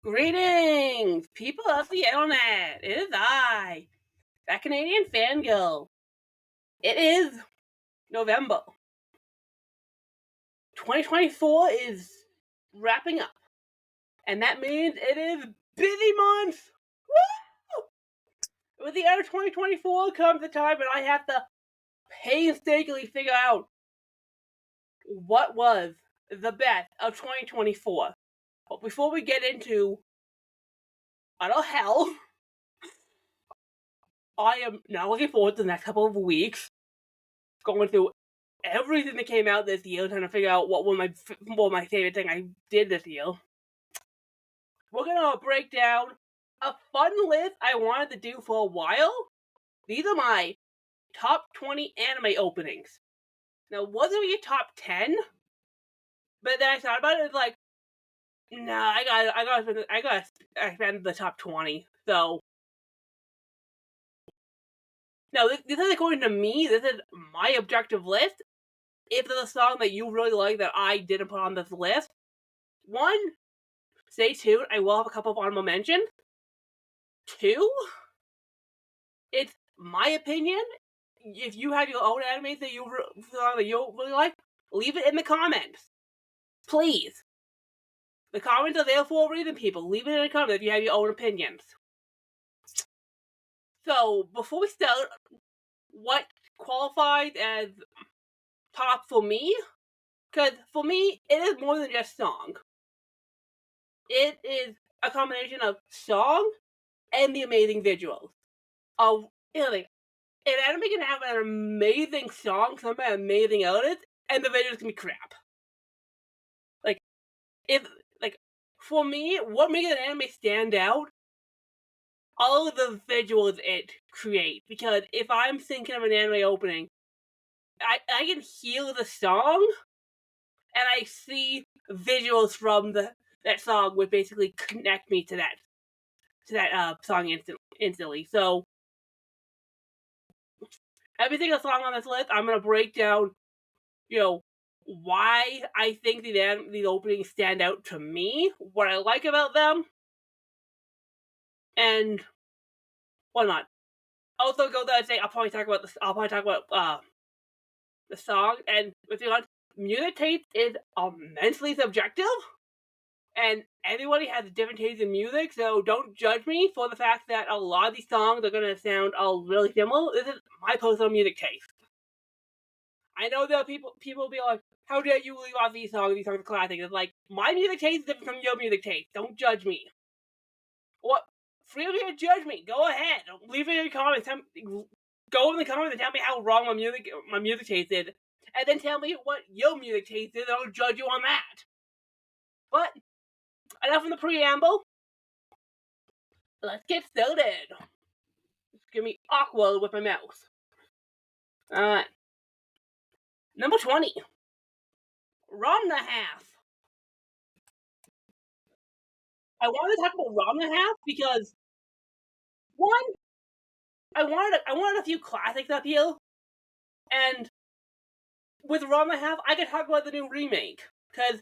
Greetings, people of the internet. It is I, that Canadian fangirl. It is November. 2024 is wrapping up, and that means it is busy month. Woo! With the end of 2024 comes the time when I have to painstakingly figure out what was the best of 2024. But before we get into utter hell, I am now looking forward to the next couple of weeks, going through everything that came out this year, trying to figure out what my favorite thing I did this year. We're gonna break down a fun list I wanted to do for a while. These are my top 20 anime openings. Now, it wasn't really top 10, but then I thought about it. It's like, nah, I gotta spend the top 20. So, now this is according to me. This is my objective list. If there's a song that you really like that I didn't put on this list, one, stay tuned. I will have a couple of honorable mentions. Two, it's my opinion. If you have your own anime that you really like, leave it in the comments. Please. The comments are there for a reason, people. Leave it in the comments if you have your own opinions. So, before we start, what qualifies as top for me? Because for me, it is more than just song. It is a combination of song and the amazing visuals. An anime can have an amazing song, some amazing artist, and the visuals can be crap. For me, what makes an anime stand out? All of the visuals it creates. Because if I'm thinking of an anime opening, I can hear the song, and I see visuals from that song would basically connect me to that song instantly. So, every single song on this list, I'm gonna break down, why I think these openings stand out to me, what I like about them, and why not. Also, go there and say I'll probably talk about the song, and if you want, music taste is immensely subjective, and everybody has different tastes in music, so don't judge me for the fact that a lot of these songs are gonna sound all really similar. This is my personal music taste. I know there are people will be like, how dare you leave off these songs are classics. It's like, my music taste is different from your music taste. Don't judge me. What? Free to judge me. Go ahead. Leave it in the comments. Go in the comments and tell me how wrong my music taste is. And then tell me what your music taste is, and I'll judge you on that. But, enough from the preamble. Let's get started. It's gonna be awkward with my mouse. Alright. Number 20. Ramna Half. I wanted to talk about Ramna Half because, one, I wanted a few classics up here, and with Ramna Half, I could talk about the new remake, because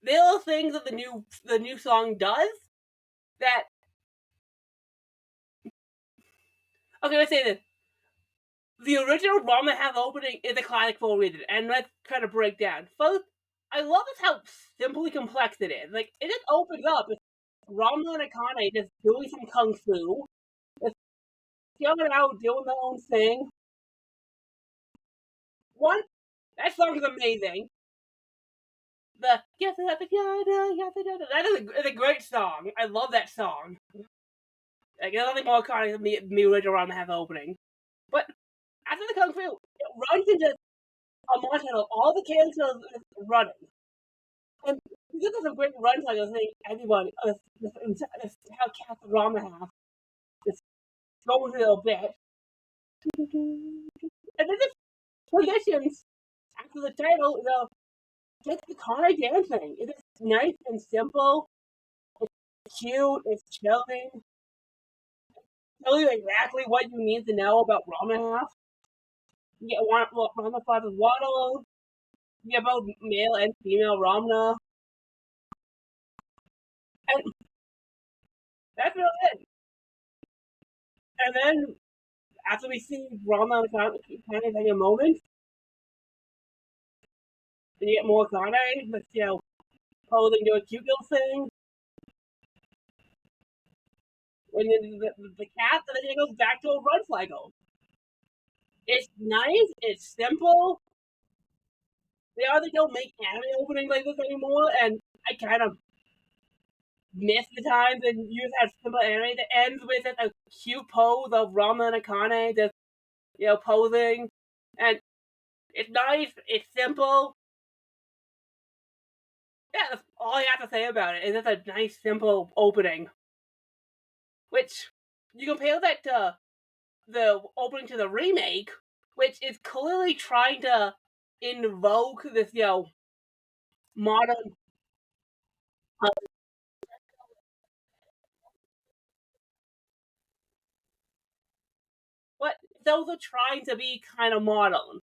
there are things that the new song does that. Okay, let's say this. The original Ramna Half opening is a classic for a reason, and let's kind of break down. First, I love how simply complex it is. Like, it just opens up. It's Ramna and Akane just doing some kung fu. It's coming out doing their own thing. One, that song is amazing. That is a great song. I love that song. Like, there's nothing more iconic than the original Ramna Half opening. But after the kung fu, it runs into a montage of all the characters running. And this is a great runtime. I think everybody, how cast Ramna Half is going through a bit. And then the transitions after the title, just the Akane dancing. It is nice and simple. It's cute. It's chilling. Tell you exactly what you need to know about Ramna Half. You get Ramna Father's Waddle. You get both male and female Ramna. And That's really it. And then after we see Rama kind of having a moment, then you get more Kane, but posing to a cute little thing. When the cat, and then it goes back to a run cycle. It's nice. It's simple. They either don't make anime openings like this anymore, and I kind of miss the times and use that simple anime that ends with a cute pose of Rama and Akane just posing, and it's nice. It's simple. Yeah, that's all I have to say about it. It's just a nice, simple opening. Which you compare that to the opening to the remake, which is clearly trying to invoke this, modern. But those are trying to be kind of modern.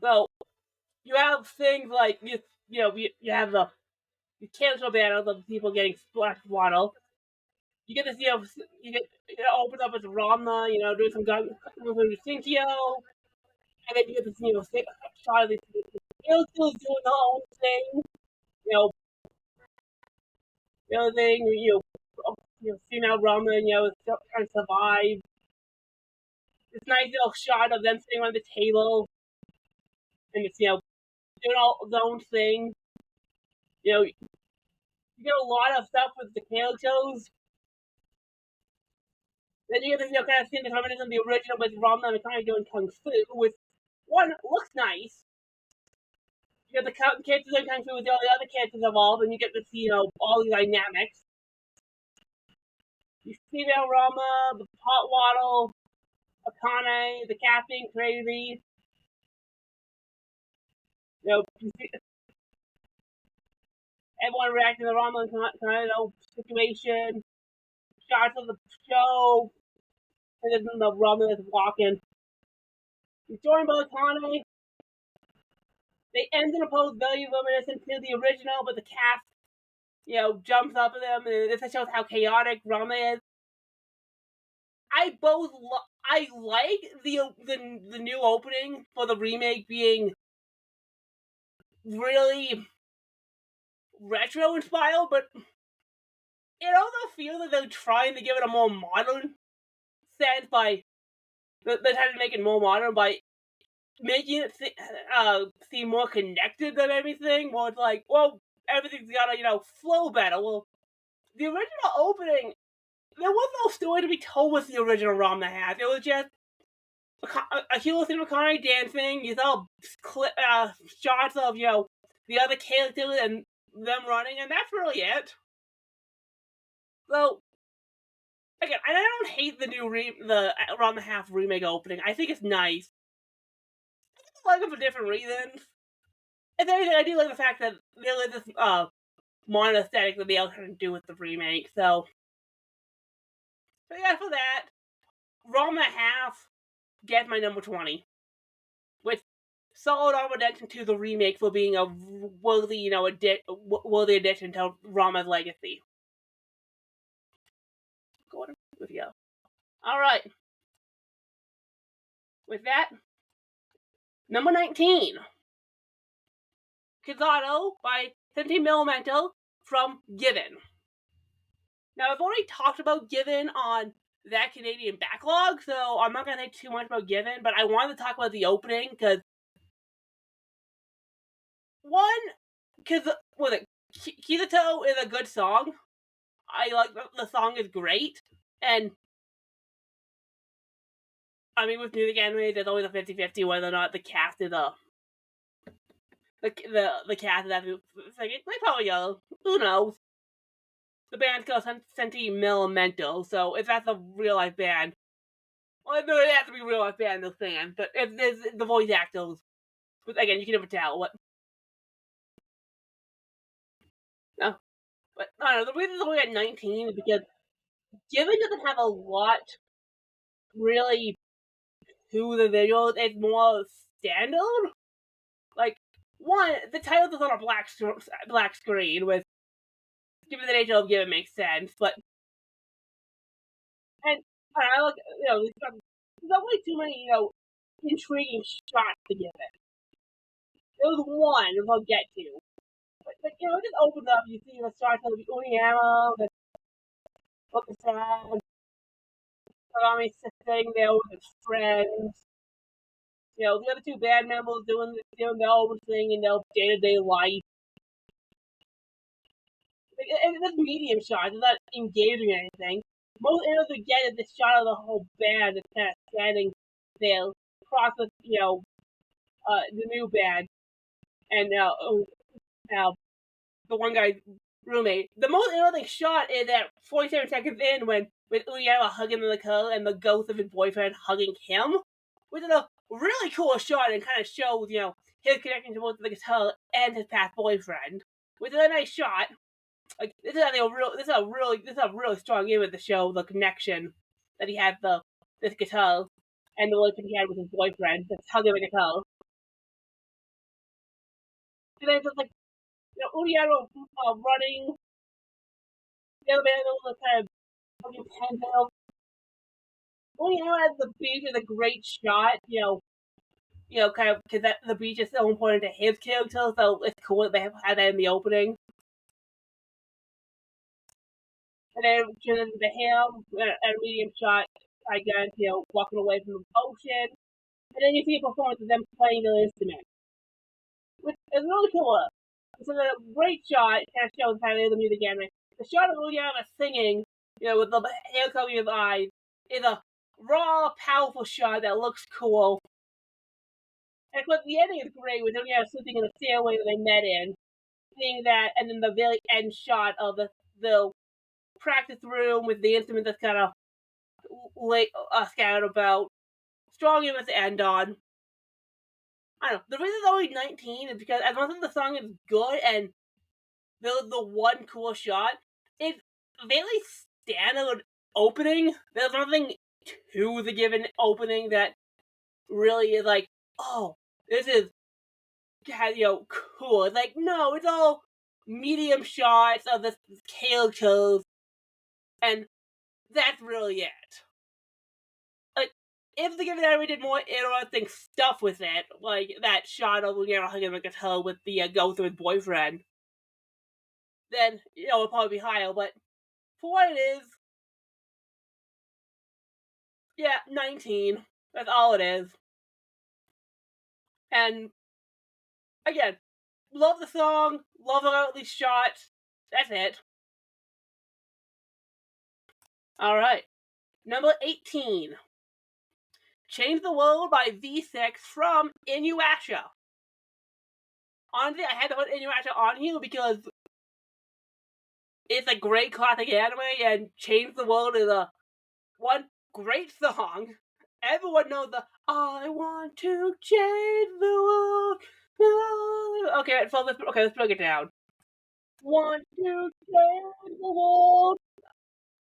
So you have things like you have the cancel battles of people getting splashed with water. You get this, you get open up with Rama, doing some gun with Sinkyo, and then you get this, shot of these still doing their own thing, you know, the other thing, female Rama, trying to survive. This nice little shot of them sitting on the table, and it's doing all their own thing. You get a lot of stuff with the characters. Then you get this, kind of scene that's reminiscent of the original with Rama and kind of doing kung fu, with one looks nice. You get the characters doing kung fu with all the other characters involved, and you get to see all the dynamics. You see female Rama, the hot waddle, Akane, the cat being crazy. You see everyone reacting to the Rama kind of situation. Shots of the show, and then the Rama is walking. He's joined by Akane. They end in a pose very reminiscent to the original, but the cast, jumps up at them, and this shows how chaotic Rama is. I like the new opening for the remake being really retro inspired, but it also feels like they're trying to give it a more modern sense by they're trying to make it more modern by making it seem more connected than everything. Well, it's like, well, everything's gotta flow better. Well, the original opening, there was no story to be told with the original Rama hat. It was just a hero Akane dancing. You saw shots of the other characters and them running, and that's really it. So again, I don't hate the new the Rama half remake opening. I think it's nice. I like it for different reasons. If anything, I do like the fact that there is this modern aesthetic that they all trying to do with the remake. So yeah, for that, Rama half gets my number 20. With solid honorable to the remake for being a worthy, worthy addition to Rama's legacy. Going with you. All right. With that, number 19, Kizato by 17 Millimeter from Given. Now, I've already talked about Given on That Canadian Backlog, so I'm not going to say too much about Given, but I wanted to talk about the opening because Kizato is a good song. I like the song is great, and I mean, with music anime, there's always a 50-50 whether or not the cast is the cast is actually they probably are. Who knows? The band's called Senti Millimento, so if that's a real life band, well, it has to be a real life band to stand. But if there's the voice actors, but again, you can never tell what. No, but I don't know. The reason it's only at 19 is because Given doesn't have a lot really to the visuals. It's more standard. Like one, the title is on a black screen with. Given the nature of Given makes sense, but And I like, there's not really too many, intriguing shots to give it. There was one I'll get to. But it just opens up, you see the shots of the Uniyama, the looking sad, Kagami sitting there with his friends. The other two band members doing their own thing in their day-to-day life. And this medium shot is not engaging or anything. Most areas we get is the shot of the whole band that's kind of standing there across with, the new band and the one guy's roommate. The most interesting shot is at 47 seconds in with Uyama hugging the girl and the ghost of his boyfriend hugging him, which is a really cool shot and kind of shows, his connection to both the guitar and his past boyfriend, which is a nice shot. Like this is a really strong image to show the connection that he had this guitar and the relationship he had with his boyfriend that's hugging the guitar. And then it's just like Udiano running, the other band was kind of fucking handheld. Udiano at the beach is a great shot, kind of because the beach is so important to his character, so it's cool that they had that in the opening. And then turns into him at a medium shot, I guess, walking away from the ocean. And then you see a performance of them playing their instrument, which is really cool. It's a great shot, kind of shows how they the music anime. The shot of Uyama singing, with the hair covering his eyes, is a raw, powerful shot that looks cool. And of course, the ending is great with Uyama sitting in the stairway that they met in, seeing that, and then the very end shot of the practice room with the instrument that's kind of scattered about. Strong image to end on. I don't know. The reason it's only 19 is because as much as the song is good and the one cool shot, it's very standard opening. There's nothing to the given opening that really is like, oh, this is cool. It's like, no, it's all medium shots of the characters, and that's really it. Like, if the given anime did more interesting stuff with it, like that shot of hugging the guitar with the ghost of his boyfriend, then it'll probably be higher. But for what it is, yeah, 19. That's all it is. And again, love the song, love the these shots. That's it. All right, number 18. Change the World by V6 from Inuyasha. Honestly, I had to put Inuyasha on here because it's a great classic anime, and Change the World is one great song. Everyone knows the I want to change the world. Okay, so let's break it down. Want to change the world.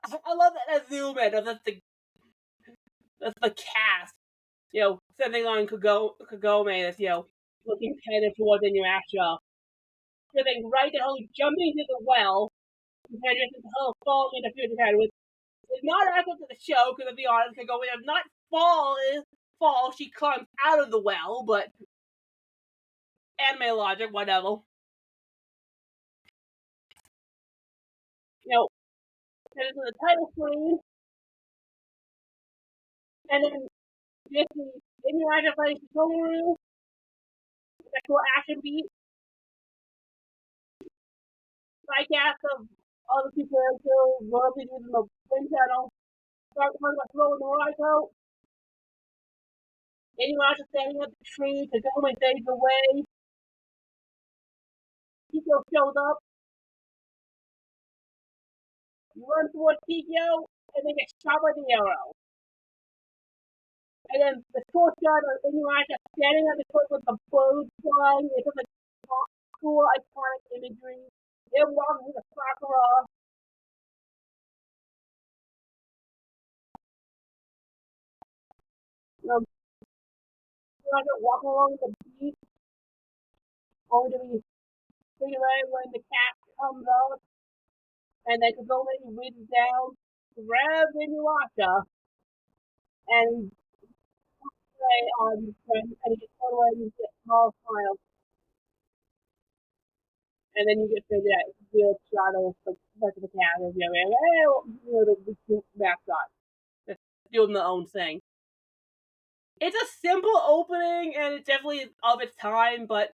I love that zoom in of that's the cast. Sending on Kagome that's looking headed towards Inuyasha. Sitting right at home, jumping into the well, compared to her falling into future head, which is not accurate to the show, because to be honest, Kagome does not fall, she climbs out of the well, but anime logic, whatever. Head into the title screen, and then this is Inuyasha fighting Komaru, that cool action beat, sidecast of all the people who royalty using the wind channel, start talking about throwing the right out. Inuyasha standing up the tree, Kagome fades away. Kikyo shows up. You run towards Kikyo, and then get shot by the arrow. And then the cool shot of Inuyasha standing at the foot with the birds flying. It's just like cool, iconic imagery. They're walking with a Sakura. Walking along the beach, only to be figured out when the cat comes up, and then Kagome reaches down grab Inuyasha and play on his friend, and he gets put away and you get small smile, and then you get that weird shot of the cat, and the cute mascot that's doing their own thing. It's a simple opening, and it's definitely of its time, but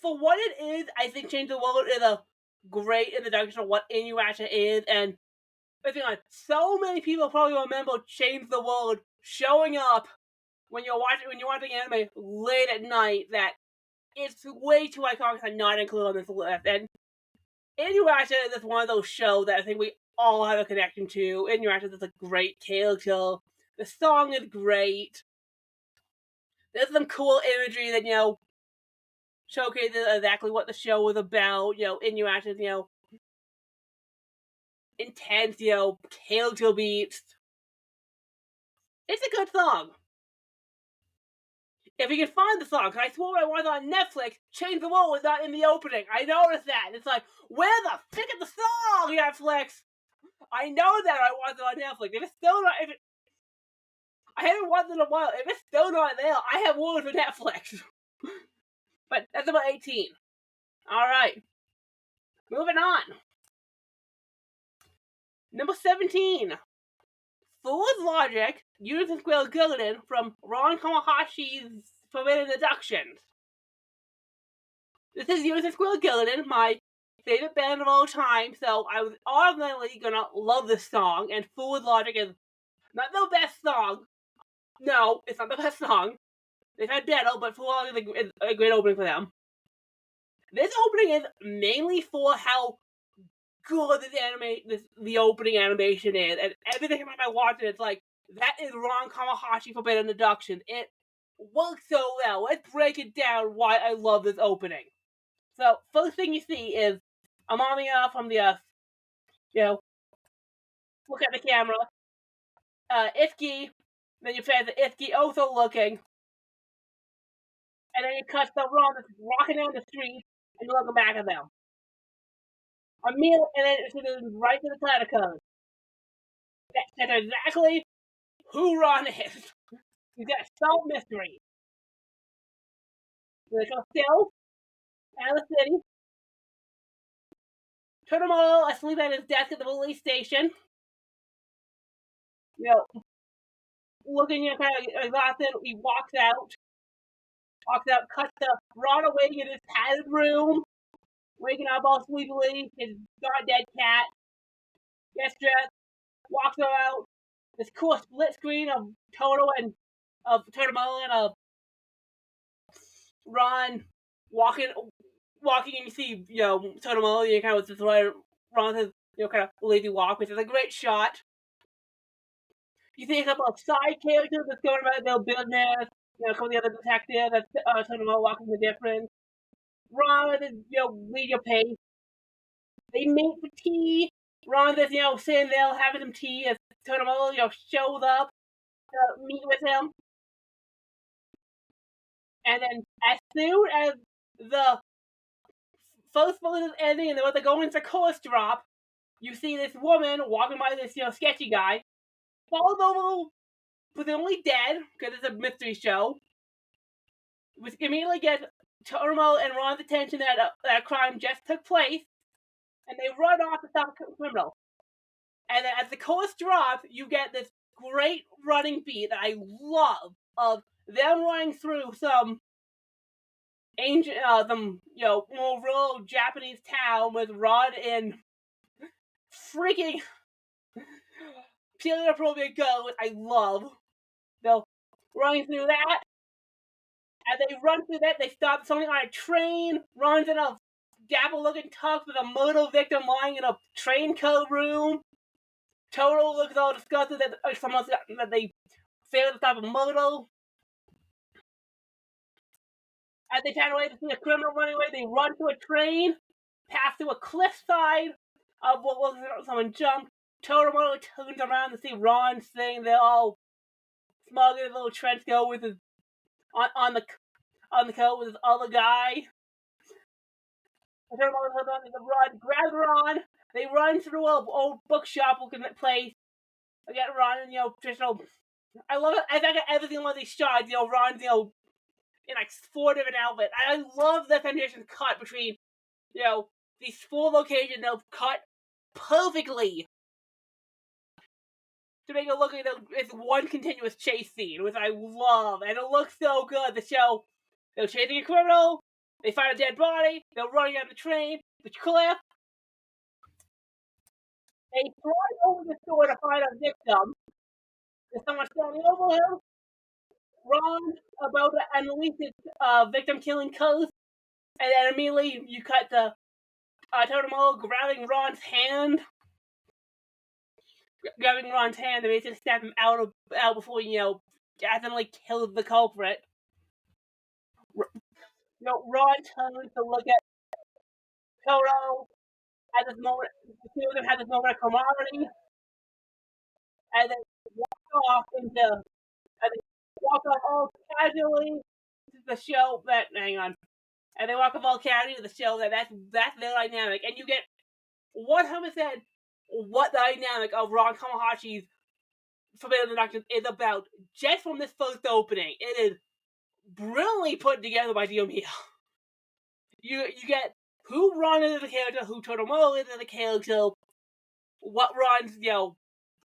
for what it is, I think Change the World is a great introduction of what Inuyasha is, and I think like so many people probably remember Change the World showing up when you're watching anime late at night that it's way too iconic to not include on this list. And Inuyasha is one of those shows that I think we all have a connection to. Inuyasha is a great character. The song is great. There's some cool imagery that, showcases exactly what the show was about. Inuyasha's, intense, character beats. It's a good song. If you can find the song, because I swore I was on Netflix, Change the World was not in the opening. I noticed that. It's like, where the fuck is the song, Netflix? I know that I watched it on Netflix. If it's still not, I haven't watched it in a while. If it's still not there, I have words for Netflix. But that's about 18. Alright. Moving on. Number 17. Fool's Logic, Unison Square Gilligan from Ron Kamahashi's Forbidden Deductions. This is Unison Square Gilligan, my favorite band of all time, so I was automatically gonna love this song, and Fool's Logic is not the best song. No, it's not the best song. They've had better, but Fool's Logic is a great opening for them. This opening is mainly for how good the opening animation is, and every time I watch it, it's like, that is Ron Kamahashi Forbidden Deduction. It works so well. Let's break it down why I love this opening. So, first thing you see is Amamiya from the, look at the camera. Itsuki, then you pass the Itsuki also looking, and then you cut the Ron that's walking down the street, and you look back at them. And then it's right to the title code. That's exactly who Ron is. He's got a solved mystery. There's a still out of the city. Turtle asleep at his desk at the police station. Looking kind of exhausted. He walks out, cuts to Ron awake in his padded room, waking up all sleepily. His not-dead cat gets dressed, walks out. This cool split screen of Turtle and Ron walking, and you see, Turtle, you kind of just Ron says, kind of lazy walk, which is a great shot. You see a couple of side characters that's going about their business. A couple of the other detectives that's talking about walking the difference. Ron is, lead your pace. They meet for tea. Ron is, sitting there having some tea as Tonomo, shows up to meet with him. And then as soon as the first bullet is ending and they're going to chorus drop, you see this woman walking by this, sketchy guy, falls over, presumably dead, because it's a mystery show, which immediately gets Tonomo and Ron's attention that a crime just took place, and they run off to stop the criminal. And then as the chorus drops, you get this great running beat that I love of them running through some ancient, more rural Japanese town with Ron in freaking inappropriate girls. I love. So running through that. As they run through that, they stop something on a train. Ron's in a dapper-looking tux with a murder victim lying in a train code room. Toto looks all disgusted that they failed to stop a murder. As they turn away to see a criminal running away, they run to a train, pass through a cliffside of what was someone jumped. Toto turns around to see Ron sitting there all smug in his little trench coat with his on the coat with his other guy. Toto turns on the run, grabs Ron. They run through an old bookshop looking at place. I get Ron, traditional. I love it. I think every single one of these shots, Ron's, in like 4 different outfits. I love the Fanfiction cut between, these 4 locations, cut perfectly to make it look like it's one continuous chase scene, which I love, and it looks so good. The show, they're chasing a criminal, they find a dead body, they're running on the train, the cliff, they fly over the store to find a victim. There's someone standing over him. Ron about to unleash his victim killing curse, and then immediately you cut the Totemo grabbing Ron's hand. And basically snap him out before accidentally kills the culprit. Ron turns to look at Toto at this moment. The two of them have this moment of camaraderie, and then walk off all casually to the show that. Hang on. And they walk off all casually to the show that's their dynamic, and you get 100% what the dynamic of Ron Kamahashi's Forbidden Induction is about just from this first opening. It is brilliantly put together by Diomiya. You get who Ron is as a character, who Totemo is as a character, what Ron's,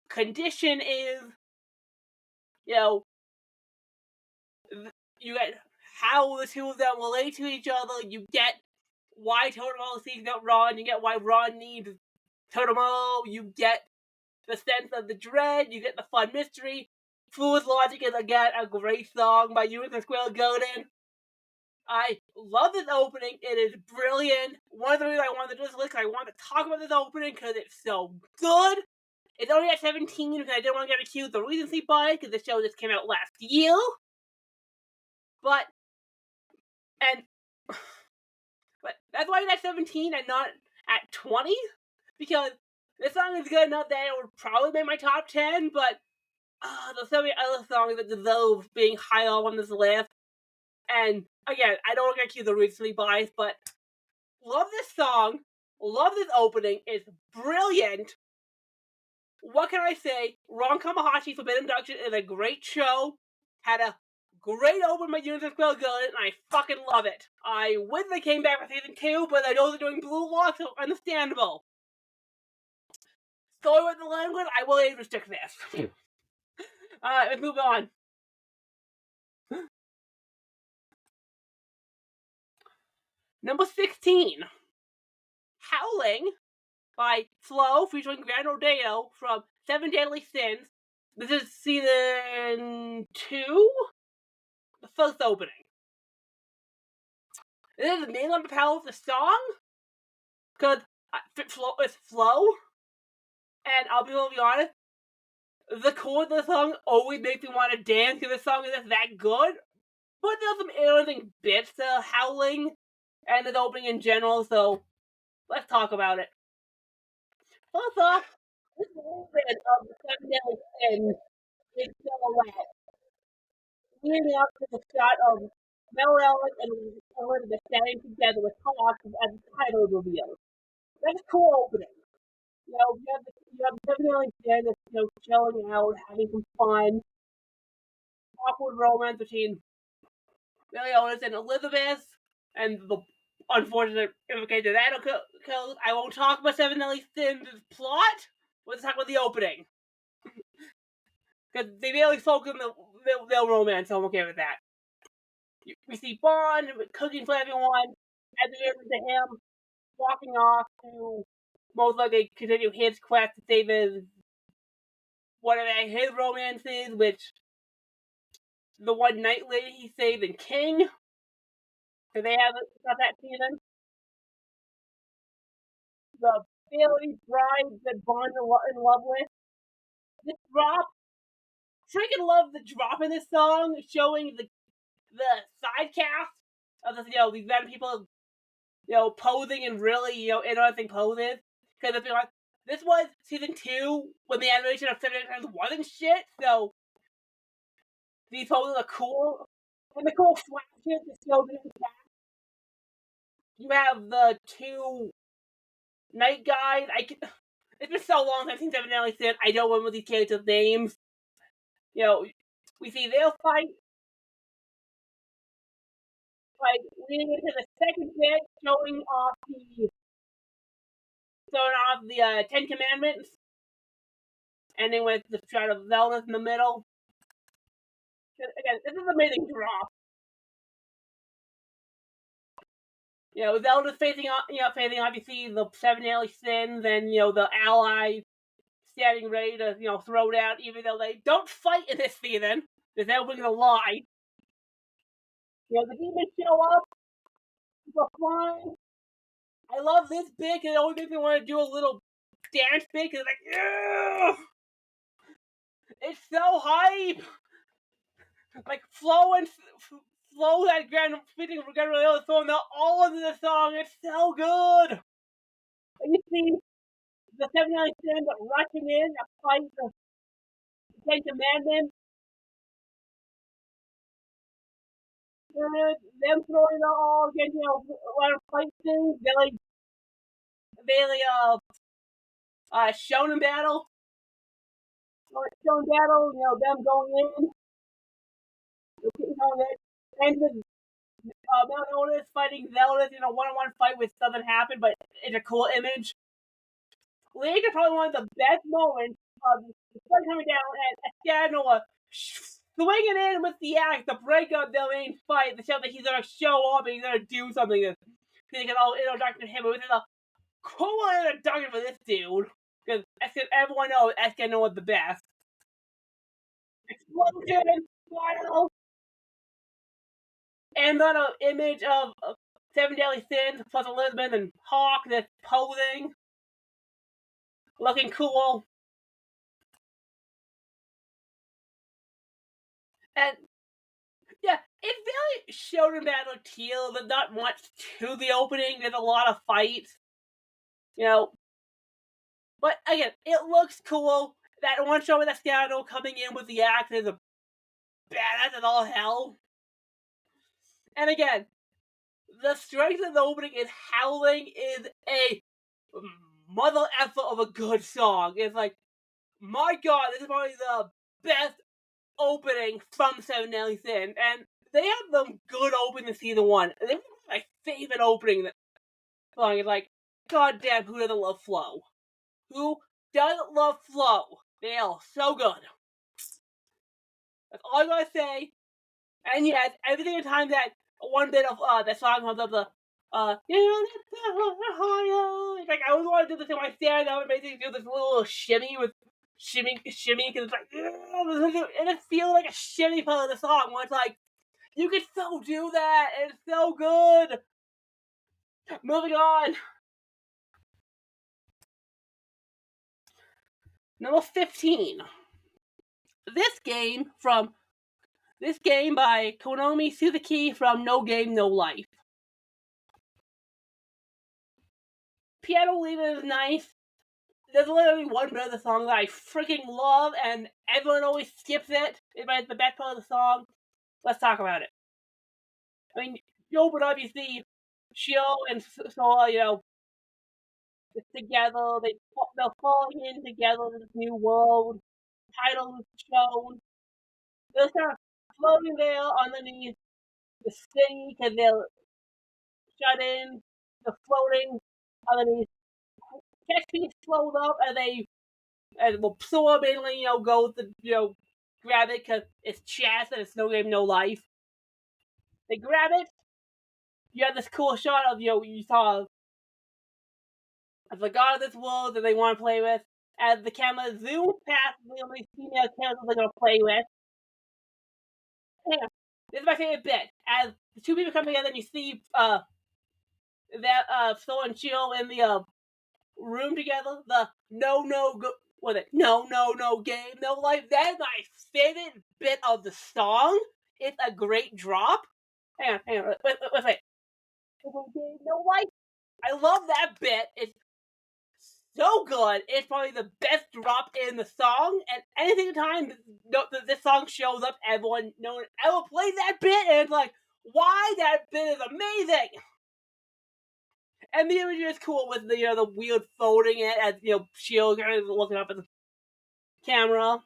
condition is, you get how the two of them relate to each other, you get why Totemo seeks out Ron, you get why Ron needs Totemo, you get the sense of the dread, you get the fun mystery. Fool's Logic is again a great song by Unicorn Squirrel Golden. I love this opening. It is brilliant. One of the reasons I wanted to do this list, I wanted to talk about this opening because it's so good. It's only at 17 because I didn't want to get accused of recency bias because the show just came out last year. But that's why it's at 17 and not at 20, because this song is good enough that it would probably make my top 10, but there's so many other songs that deserve being higher on this list. And again, I don't want to get accused of recency bias, but love this song, love this opening, it's brilliant. What can I say? Ron Kamahashi's Forbidden Induction is a great show. Had a great open by Unicorn Squirrel Golden, and I fucking love it. I wish they came back for season 2, but I know they're doing Blue Lock, so understandable. Sorry with the language, I will age restrict this. Let's move on. Number 16. Howling by Flow featuring Grand Rodeo from 7 Deadly Sins. This is season 2? The first opening. This is the name on the power of the song, because it's Flow, and I'll be totally honest, the chord of the song always makes me want to dance because the song is just that good, but there's some interesting bits to Howling and the opening in general, so let's talk about it. First off, this movement of the 7 Deadly Sins is silhouette, leading up to the shot of Mel Ellis and Elizabeth standing together with Hawk as the title reveal. That's a cool opening. You have the 7 Deadly Sins that's, chilling out, having some fun, awkward romance between Mel Ellis and Elizabeth, and the unfortunate implication that occurs. I won't talk about 7 Deadly Sins' plot. Let's talk about the opening. Because they barely focus on their romance, so I'm okay with that. We see Bond cooking for everyone, as we listen to him walking off to most likely continue his quest to save his romance is, which the one night lady he saved in King. So they have that season. The Bailey bride that Bond in love with. This drop, freaking love the drop in this song, showing the side cast of this, these random people, posing in really, interesting poses. Because if you're like, this was season 2 when the animation of 7 Times wasn't shit, so these poses are cool. And the cool flashes that show the cast. You have the 2 Night Guide. It's been so long since I've seen Seven Deadly Sins. I don't remember these characters' names. You know, we see their fight. Like leading into the second bit, showing off the Ten Commandments, ending with the shot of Zelda in the middle. Again, this is an amazing drop. You know, Zelda's facing obviously the Seven Deadly Sins, and you know the ally standing ready to throw down, even though they don't fight in this season. Because they're willing to lie. You know, the demons show up. People flying. I love this bit, and it always makes me want to do a little dance bit, because it's like, yeah! It's so hype! Like, Flo that grand fitting for Gabrielle throwing out all into the song. It's so good! And you see the 79 Sins rushing in to fight the Ten Commandments. Them throwing it all against, a lot of fight things. Shonen battle. Shonen battle, them going in. And with Mount Otis fighting Zelda in a one-on-one fight, which doesn't happen, but it's a cool image. Link is probably one of the best moments of the sun coming down and Escanor swinging in with the axe to break up their main fight to show that he's gonna show up and he's gonna do something. He can all introduction to him, which is a cool introduction for this dude. Because everyone knows Escanor is the best. Explosion! Final! And then an image of Seven Deadly Sins plus Elizabeth and Hawk that's posing. Looking cool. And yeah, it's very Shonen Battle Teal. There's not much to the opening. There's a lot of fights. But again, it looks cool. That one show with Escanor coming in with the axe is a badass as all hell. And again, the strength of the opening is Howling is a mother effer of a good song. It's like, my god, this is probably the best opening from Seven Deadly Sins. And they have some good openings in season 1. This is my favorite opening song. It's like, god damn, who doesn't love Flo? Who doesn't love Flo? They are so good. That's all I gotta say. And yes, every single time that one bit of that song comes up, it's like I always want to do this in my stand up and basically do this little shimmy because it's like, and it feels like a shimmy part of the song where it's like, you can so do that, and it's so good. Moving on. Number 15. This game by Konomi Suzuki from No Game, No Life. Piano lead is nice. There's literally one bit of the song that I freaking love, and everyone always skips it. It's the best part of the song. Let's talk about it. I mean, you open up, you see Shio and Sora, together. They're falling in together in this new world. Title is shown. They're kind of floating there underneath the city because they're shut in. They're floating underneath. Catch slows up and Sora mainly, goes to, grab it because it's chess and it's No Game, No Life. They grab it. You have this cool shot of, you saw the god of this world that they want to play with, as the camera zooms past the only female characters they're going to play with. Yeah, this is my favorite bit. As the two people come together and you see that Sora and Shio in the room together, the no game, no life. That is my favorite bit of the song. It's a great drop. Hang on, wait. No game, no life. I love that bit. It's so good. It's probably the best drop in the song. And anything time this song shows up, everyone plays that bit, and it's like, why that bit is amazing. And the imagery is cool with the the weird folding it as Shield kind of looking up at the camera.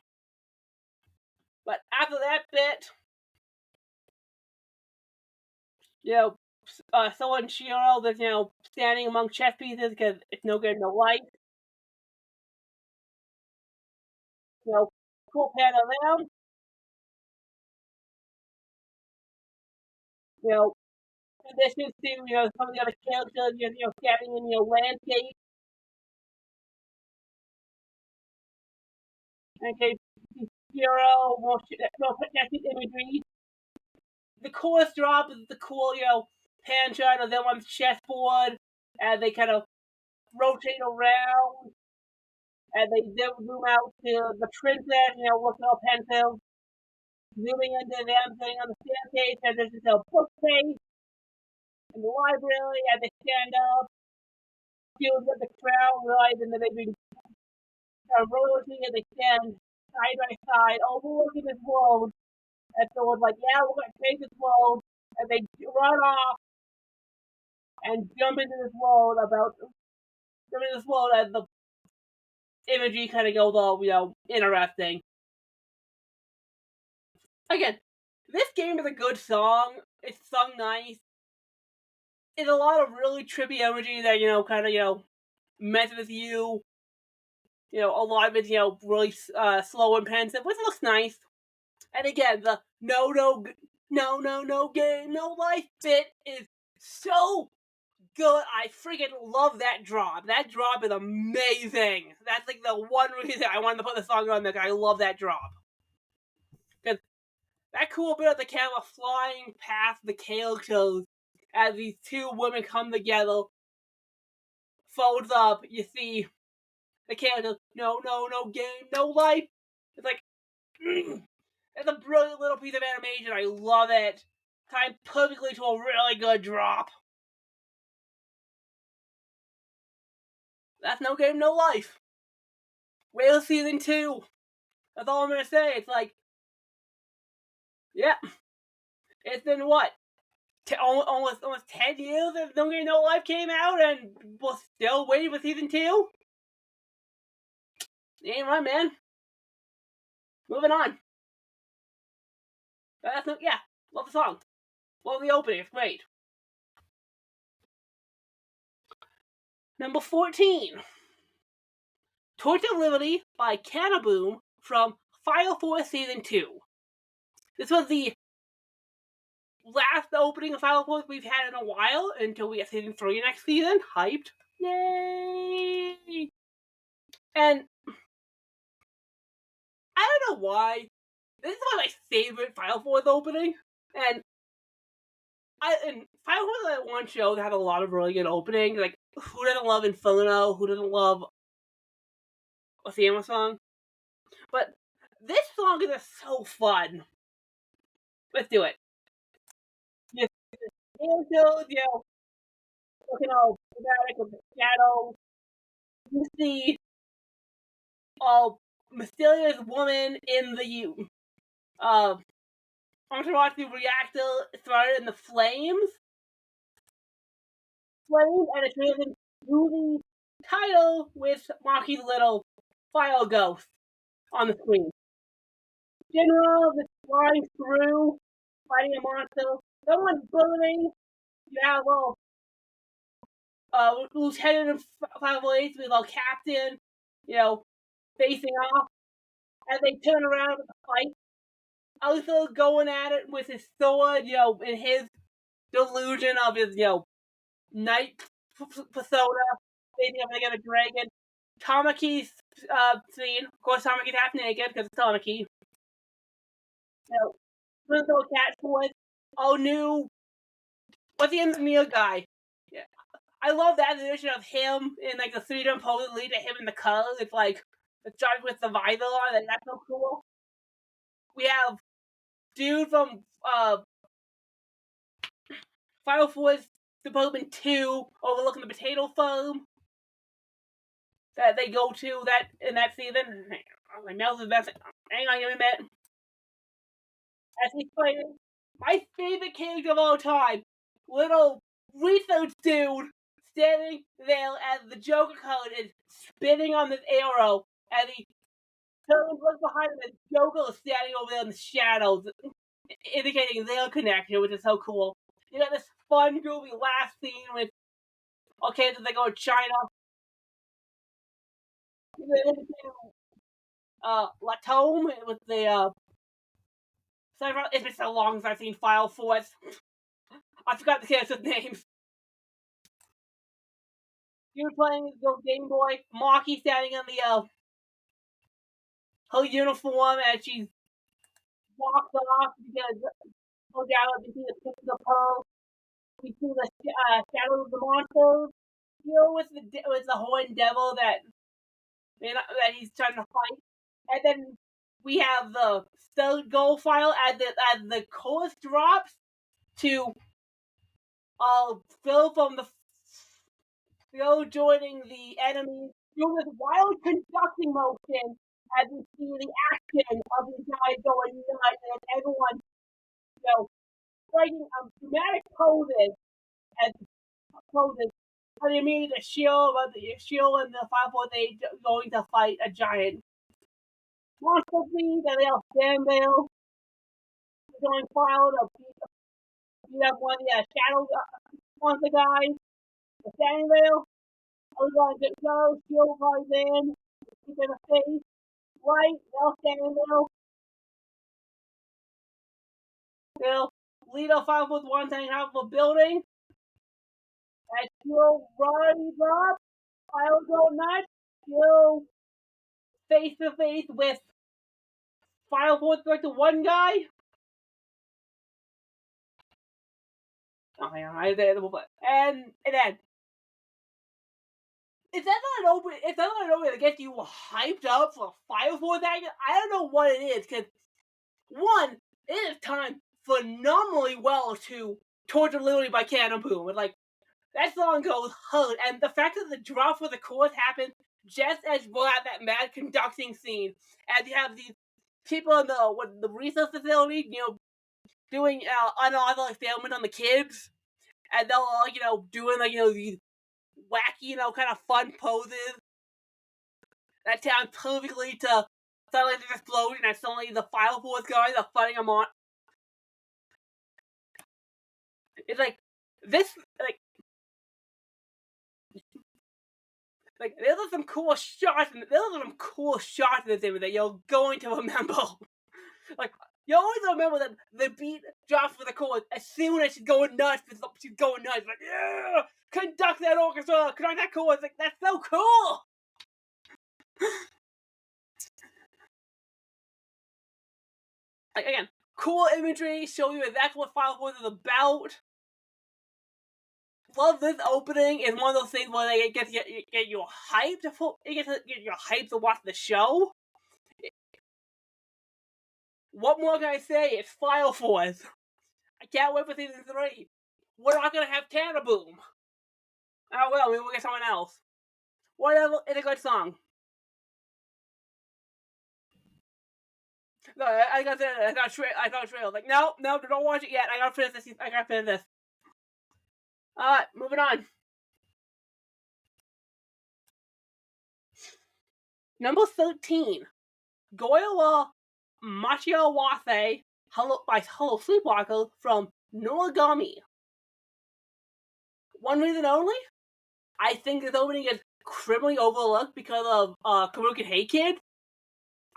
But after that bit, someone Shield is standing among chess pieces because it's no good, no light. Cool pan around. Conditions to some of the other characters, standing in landscape. Okay, Hero, more protected imagery. The coolest drop is the cool, pan shot of them on the chessboard, and they kind of rotate around, and they zoom out to the princess, looking all pensive, zooming into them sitting on the staircase, and there's just a bookcase in the library, and they stand up, feels at the crowd, realizing that they've been royalty, and they stand side by side, overlooking this world. And so it's like, yeah, we're gonna take this world, and they run off and jump into this world and the imagery kind of goes all interesting. Again, this game is a good song. It's sung nice. It's a lot of really trippy imagery that kind of messes with you. A lot of it's really slow and pensive, which looks nice. And again, the no game, no life bit is so good. I freaking love that drop. That drop is amazing. That's like the one reason I wanted to put the song on there. I love that drop. Because that cool bit of the camera flying past the characters as these two women come together, folds up, you see the characters, no game, no life. It's like, it's a brilliant little piece of animation. I love it. Timed perfectly to a really good drop. That's no game, no life. Wait till season 2. That's all I'm gonna say. It's like, yeah. It's been what? Almost 10 years since No Game No Life came out, and we're still waiting for season 2? Ain't right, man. Moving on. But that's yeah. Love the song. Love the opening. It's great. Number 14. Torch of Liberty by Cannaboom from Fire Force Season 2. This was the last opening of Fire Force we've had in a while until we get Season 3 next season. Hyped. Yay! And I don't know why. This is one of my favorite Fire Force opening. And Fire Force is that one show that had a lot of really good openings. Like, who doesn't love Inferno? Who doesn't love what's the Emma song? But this song is just so fun. Let's do it. Looking all dramatic with the shadows. You see a mysterious woman in the entourage reactor started in the flames. And it turns into the title with Marky's little fire ghost on the screen. General is flying through, fighting a monster. Someone's burning. You have a lieutenant of 508 with a captain, facing off. As they turn around with the fight, Arthur going at it with his sword, in his delusion of his, knight persona, facing up against a dragon. Tamaki's scene. Of course, Tamaki's half naked because it's Tamaki. Little cat toys. Oh, new. What's the engineer guy? Yeah. I love that edition of him in like the 3D pose lead to him in the colors. It's like the judge with the visor on, and that's so cool. We have dude from Final Force Department 2 overlooking the potato farm that they go to that in that season. My mouth is messing. Hang on, give me a minute. As he's fighting my favorite character of all time, little research dude standing there as the Joker card is spinning on this arrow, and he turns, looks behind him, and Joker is standing over there in the shadows, indicating their connection, which is so cool. You got this fun, groovy last scene with kids as they go to China. Latome with the it's been so long since I've seen File Force. I forgot the characters' names. You were playing the Game Boy. Maki standing in the her uniform as she walks off because goes out and see the pictures of her. We see the shadows of the monsters. With the horned devil that he's trying to fight, and then we have the third goal file as the chorus drops to Phil from the Phil joining the enemy doing this wild conducting motion as we see the action of these guys going nuts and everyone, striking dramatic poses as poses. And immediately the shield and the 548 going to fight a giant monster beast, and they all stand there going file to beat up one of the shadow monster guys. They're standing there. I was going to go, shield guys in, keep in the face, right, they'll stand there. They'll lead a 5-1 tank out of a building. As shield runs up, I'll go nuts, shield face to face with Final Force Director one guy. Oh yeah, and then is that not an opening that gets you hyped up for Fire Force action? I don't know what it is, because one, it is timed phenomenally well to Torture Liberty by Cannon Boom. And that song goes hard, and the fact that the drop for the chorus happens just as we're at that mad conducting scene, as you have these people in the research facility, doing unauthorized experiments on the kids, and they're all, doing these wacky, kind of fun poses that time perfectly to suddenly this explosion, and suddenly the File Force guys are fighting them on. It's this, there are some cool shots, and there are some cool shots in this image that you're going to remember. You always remember that the beat drops for the chorus as soon as she's going nuts. She's going nuts. Yeah! Conduct that orchestra! Conduct that chorus! That's so cool! Again, cool imagery, show you exactly what File Force is about. Love this opening. It's one of those things where they get you hyped to watch the show. What more can I say? It's File Force. I can't wait for season 3. We're not gonna have Cannon Boom. Oh well, maybe we'll get someone else. Whatever, it's a good song. No, I got a trailer. No, don't watch it yet. I gotta finish this. Alright, moving on. Number 13. Goiwa Machiawase by Hello Sleepwalker from Noragami. One reason only? I think this opening is criminally overlooked because of Karuken Hey Kid.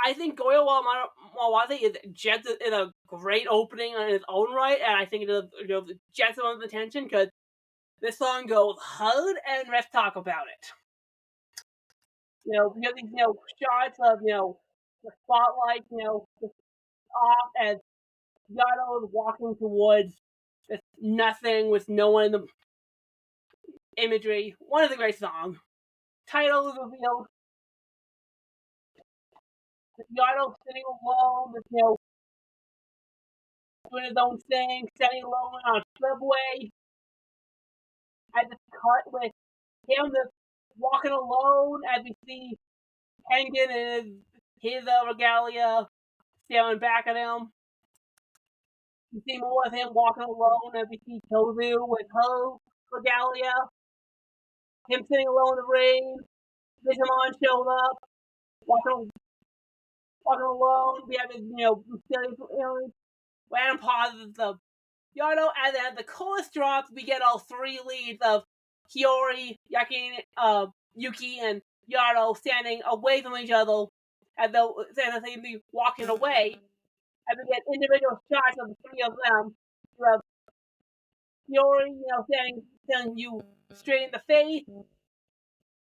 I think Goiwa Machiawase is a great opening on its own right, and I think it is just on attention because this song goes hard, and let's talk about it. We have these shots of the spotlight just off as Yano is walking towards this nothing with no one in the imagery. One of the great songs. Title is revealed. Yano sitting alone with doing his own thing, standing alone on a subway. I just cut with him just walking alone as we see Penguin and his regalia staring back at him. You see more of him walking alone as we see Tozu with her regalia. him sitting alone in the rain. Digimon shows up, walking alone. We have his, random pauses of Yardo, and then the coolest drops, we get all three leads of Hiyori, Yuki, and Yardo standing away from each other, as though they seem to be walking away. And we get individual shots of the three of them. You have Hiyori, staring you straight in the face.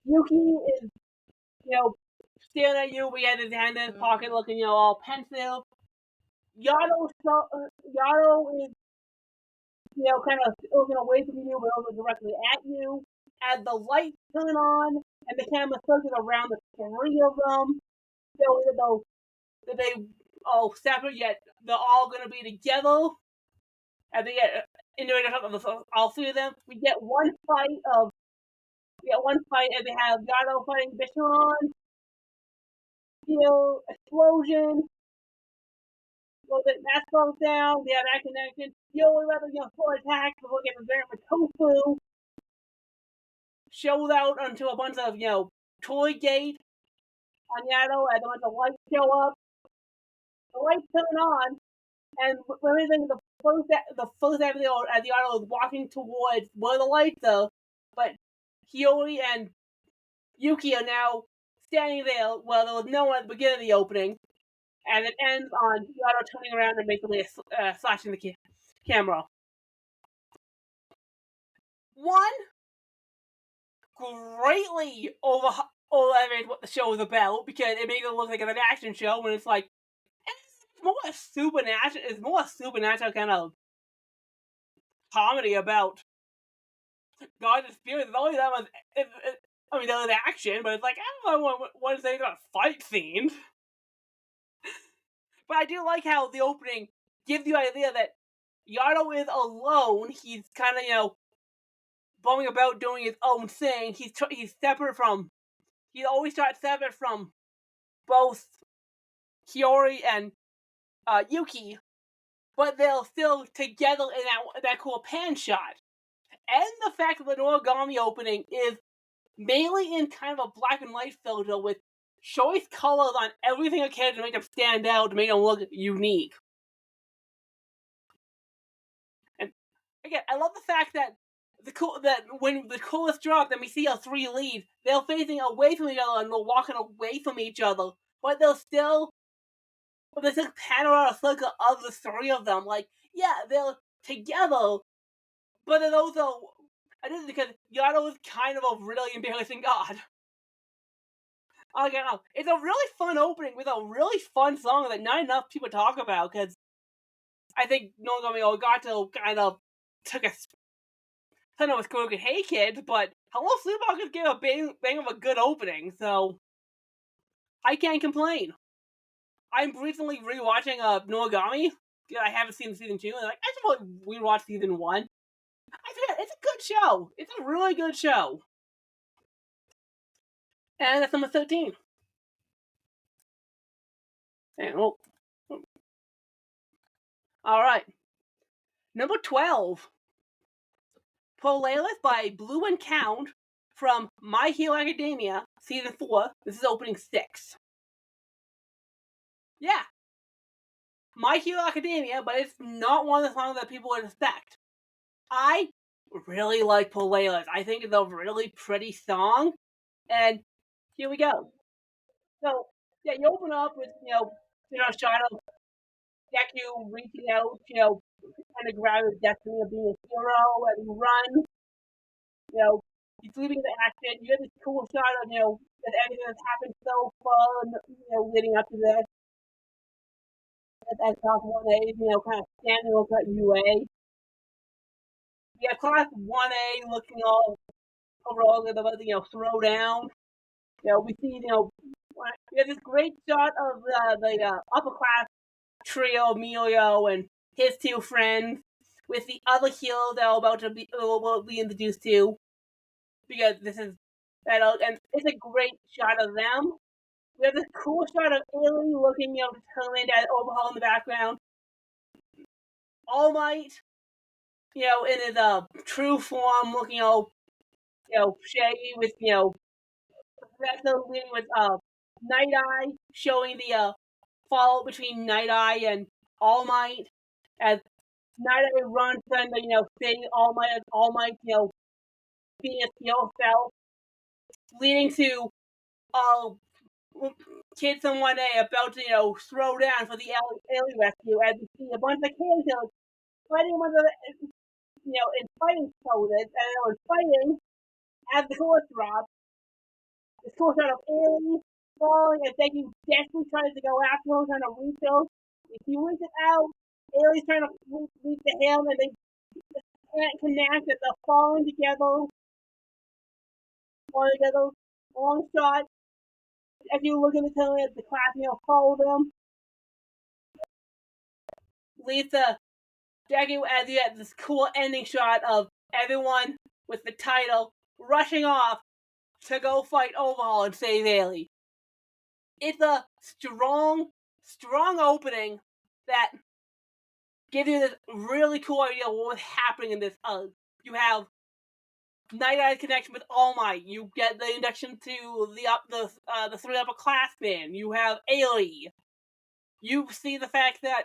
Yuki is, staring at you. We have his hand in his pocket, looking, all pensive. Yardo is, kind of looking away from you, but also directly at you. As the lights turn on and the camera circles around the three of them, even though they all separate, yet they're all going to be together. And they get individual shots of all three of them. We get one fight as they have Yardo fighting Bichon. Steel explosion. So the mask falls down. They have that connection. The only weapon, full attack before we get the Venom Tofu. Shows out onto a bunch of, toy gate on Yato as a bunch of lights show up. The lights turn on, and when we think the first episode as Yato is walking towards where the lights are, but Hiyori and Yuki are now standing there where there was no one at the beginning of the opening, and it ends on Yato turning around and basically slashing the camera. One, greatly overestimated what the show is about, because it makes it look like an action show when it's like, it's more a supernatural kind of comedy about God and spirits. It's only that was, there was action, but it's like, I don't know what to say about fight scenes. But I do like how the opening gives you the idea that Yato is alone. He's kind of, bumming about doing his own thing. He's separate from. He always starts separate from both Hiyori and Yuki, but they're still together in that cool pan shot. And the fact that the Noragami opening is mainly in kind of a black and white filter with choice colors on everything I can to make them stand out, to make them look unique. And again, I love the fact that when the coolest drop, then we see our three leads, they're facing away from each other and they're walking away from each other, but there's still panorama circle of the three of them. Like, yeah, they're together, but then also, I think because Yato is kind of a really embarrassing god. Again, it's a really fun opening with a really fun song that not enough people talk about, because I think Noragami Ogato kind of took a I know it's cool. Hey kids, but Hello Sleepwalkers gave a bang of a good opening, so I can't complain. I'm recently rewatching Noragami. I haven't seen season 2, and I just want to rewatch season 1. I forget, it's a good show. It's a really good show. And that's number 13. And, alright. Number 12. Polaris by Blue and Count from My Hero Academia, Season 4. This is opening 6. Yeah. My Hero Academia, but it's not one of the songs that people would expect. I really like Polaris. I think it's a really pretty song. And here we go. So, yeah, you open up with, a shot of Deku reaching out, trying to grab his destiny of being a hero, and you run. He's leaving the action. You get this cool shot of, that everything that's happened so far, leading up to this. At class 1A, kind of standing over at UA. You have class 1A looking all overall about to, throw down. We see, we have this great shot of the upper class trio, Emilio and his two friends, with the other heroes that are about to be introduced to, because this is and it's a great shot of them. We have this cool shot of Ailey looking, determined at Overhaul in the background. All Might, in his true form, looking Shaggy with, that's the leading with, Night Eye, showing the, fallout between Night Eye and All Might, as Night Eye runs from the, saving All Might, being a heel self, leading to, kids in 1A about to, throw down for the alien rescue, as you see a bunch of kids, fighting one of the, in fighting poses, and they were fighting as the chorus drops. The chorus out of aliens falling, and then you desperately tries to go after him, trying to reach him. If you reach it out, aliens trying to reach to him, and they can't connect, that they're falling together. Long shot. As you look in the camera, the class, follow them. Lisa, Jackie, as you had this cool ending shot of everyone with the title rushing off to go fight Overhaul and save Ailey. It's a strong opening that gives you this really cool idea of what's happening in this. You have Night Eye's connection with All Might. You get the introduction to the three upperclassmen. You have Ailey. You see the fact that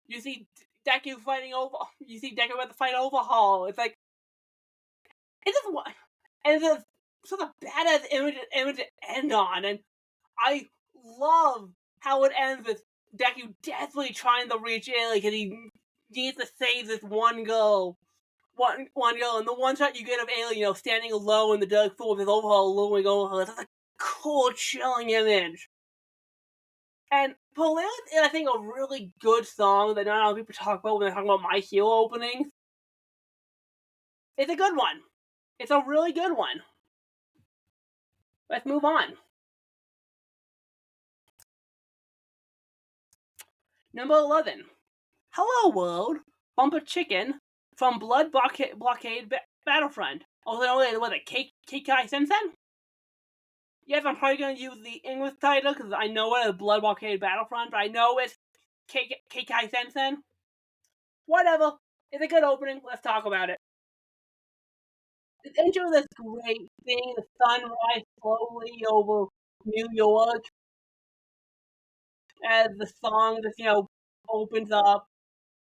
you see Deku fighting over. You see Deku about to fight Overhaul. It's like it's just one, and it's such a badass image to end on, and I love how it ends with Deku desperately trying to reach Ailey because he needs to save this one girl. One girl, and the one shot you get of Ailey, standing low in the dark floor with his Overhaul looming over her. That's a cool, chilling image. And Polaris is, I think, a really good song that not a lot of people talk about when they talk about My Hero openings. It's a good one. It's a really good one. Let's move on. Number 11. Hello World, Bumper Chicken from Blood Blockade Battlefront. Also known as, what is it, Keikai Sensen? Yes, I'm probably going to use the English title because I know it is Blood Blockade Battlefront, but I know it's Keikai Sensen. Whatever. It's a good opening. Let's talk about it. The intro is great, seeing the sun rise slowly over New York as the song just, opens up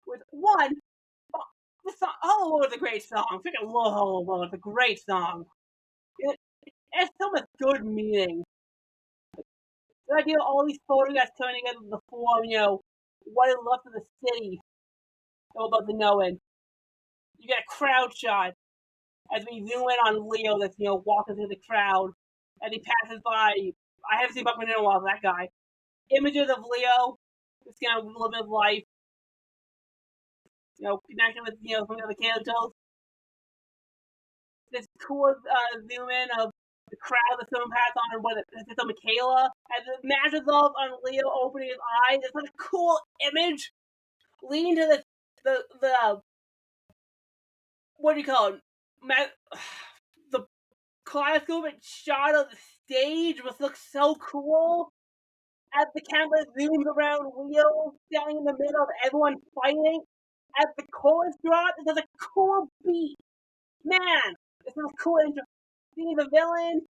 with one. The song, Hello World is a great song. I freaking love Hello World. It's a great song. It has so much good meaning. The idea of all these photographs coming together to form, what is left of the city. All about the knowing. You get a crowd shot as we zoom in on Leo that's, walking through the crowd as he passes by. I haven't seen Buckman in a while, that guy. Images of Leo, just a little bit of life. Connection with, some of the other characters. This cool zoom in of the crowd that's going past on it's Michaela, as it matches up on Leo opening his eyes. It's such a cool image, leading to the what do you call it? The kaleidoscopic shot of the stage, which looks so cool. As the camera zooms around Leo, standing in the middle of everyone fighting, as the chorus drops, it has a cool beat. Man, this is a cool intro. Seeing the villain,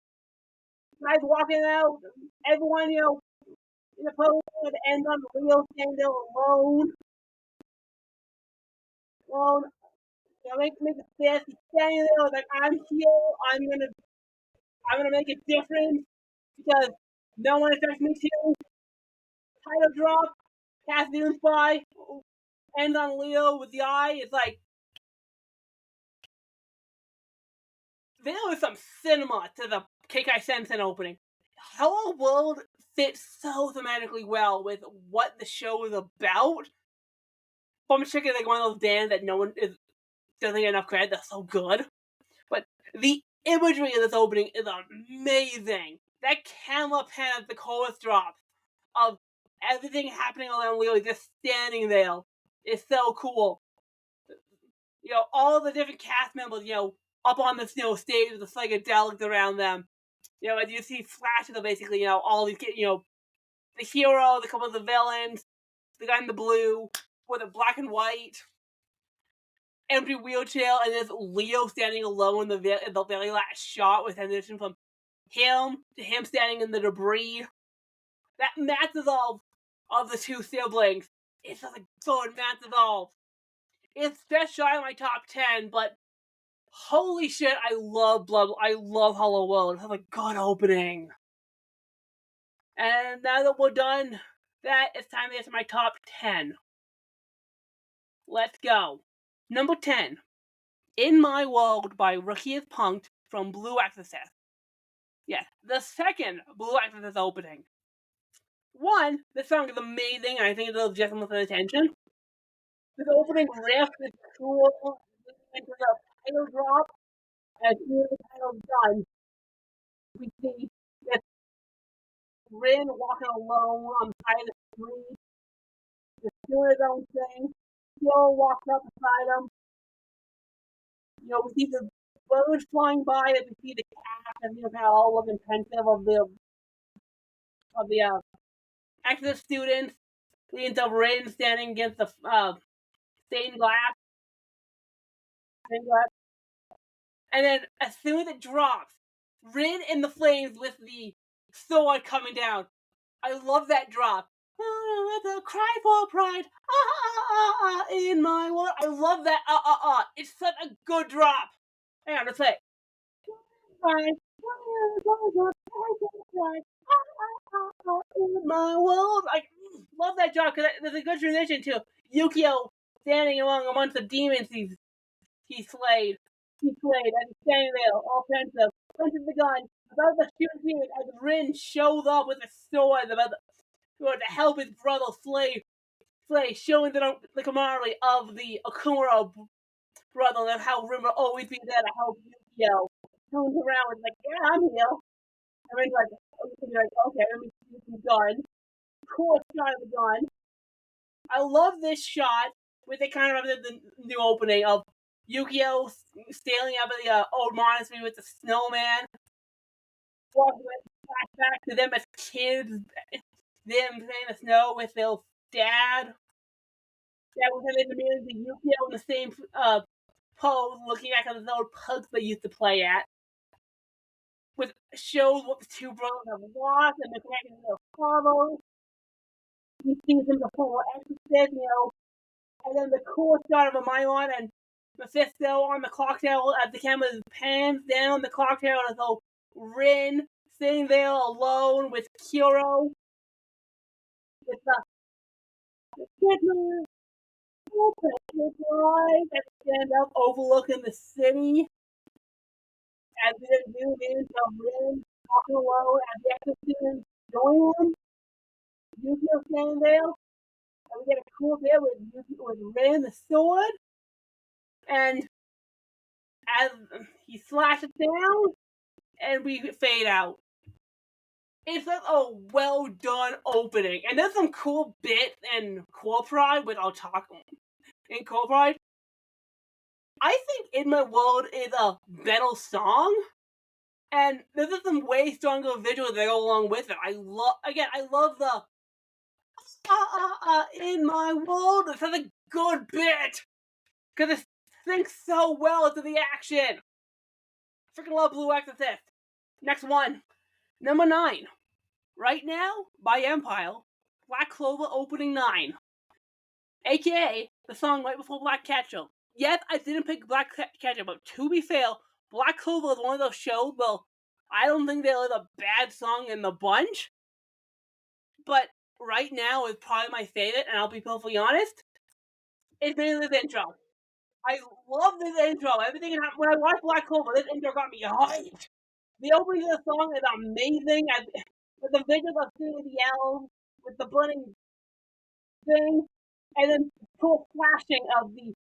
guys walking out, everyone, in the pose, and ends on Leo standing there alone. Make a fist. He's standing there like, I'm here. I'm gonna make a difference because no one expects me to. Title drop. Cast News by. Ends on Leo with the eye. It's like there was some cinema to the Keikai Sensen opening. Hello World fits so thematically well with what the show is about. Bumper Chicken is like one of those bands that no one doesn't get enough credit. They're so good. But the imagery of this opening is amazing. That camera pan as the chorus drops of everything happening around Leo just standing there is so cool. All the different cast members, up on the stage with the psychedelics around them. As you see flashes of basically, all these kids, the hero, the couple of the villains, the guy in the blue, with the black and white. empty wheelchair, and there's Leo standing alone in the very last shot with transition from him to him standing in the debris. That match dissolve of the two siblings is just a good match dissolve. It's just shy of my top 10, but holy shit, I love Hollow World. It has a good opening. And now that we're done, it's time to get to my top 10. Let's go. Number 10. In My World by Rookie is Punked from Blue Exorcist. Yes, the second Blue Exorcist opening. One, this song is amazing, and I think it deserves legitimate attention. This opening riff is cool, into the title drop, and as soon as the title's done, we see this Rin walking alone on the side of the street, just doing his own thing. Jill walks up beside him. We see the birds flying by as we see the cat, and kind of all looking pensive of the Exodus students. We end up Rin standing against the stained glass. And then as soon as it drops, Rin in the flames with the sword coming down. I love that drop. The cry for pride. In my world. I love that. It's such a good drop. Hang on, let's play. In my world. I love that drop because there's a good transition to Yukio standing amongst the demons he slayed. He's and he's standing there, all pensive, punches the gun, about to shoot him as Rin shows up with a sword to help his brother slay, showing the camaraderie of the Akumura brother and how Rin will always be there to help Yukio. Turns around and is like, yeah, I'm here. And Rin's like, okay, let me see some gun. Cool shot of the gun. I love this shot with the kind of the new opening of Yukio sailing up at the old monastery with the snowman. Flashback to them as kids, them playing the snow with their dad. That was in the mirror to Yukio in the same pose, looking back at the old pubs they used to play at. Which shows what the two brothers have lost and the connection to their father. He sees them before Exorcist, and then the cool shot of a Mylon and Mephisto on the clock tower as the camera pans down the clock tower, so Rin sitting there alone with Kiro. With the kidman eyes that stand up overlooking the city. As we zoom in to Rin walking alone as the exorcist join him. Yukio standing there. And we get a cool bit with Rin the sword. And as he slashes down, and we fade out. It's like a well done opening, and there's some cool bits in Core Pride, which I'll talk in Core Pride. I think In My World is a better song, and there's some way stronger visuals that go along with it. I love the In My World. It's such a good bit because it syncs so well into the action. Freaking love Blue Exorcist. Next one. Number 9. Right Now by Empire. Black Clover opening 9. AKA the song right before Black Ketchup. Yes, I didn't pick Black Ketchup, but to be fair, Black Clover is one of those shows where I don't think there is a bad song in the bunch. But Right Now is probably my favorite, and I'll be perfectly honest. It's mainly this intro. I love this intro. Everything when I watched Black Clover, this intro got me hyped. The opening of the song is amazing. With the visuals of seeing the elves, with the burning thing, and then cool flashing of the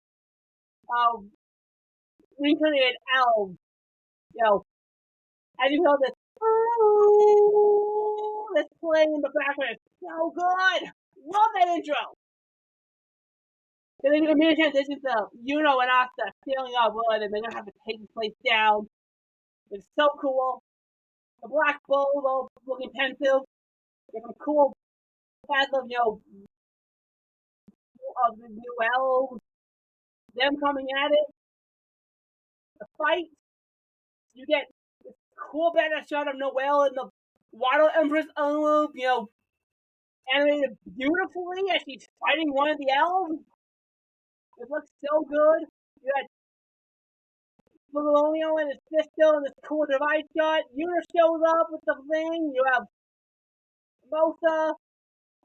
reincarnated elves. And you know this playing in the background. It's so good. Love that intro. And then you can transition to Yuno and Asta sailing off wood, and they're gonna have to take the place down. It's so cool. The Black Bull, all looking pensive. There's some cool pads of the new elves. them coming at it, the fight. You get this cool better shot of Noelle and the Water Empress envelope, animated beautifully as she's fighting one of the elves. It looks so good. You had Bologna and his sister and this cool device shot. Yuna shows up with the thing. You have Mosa,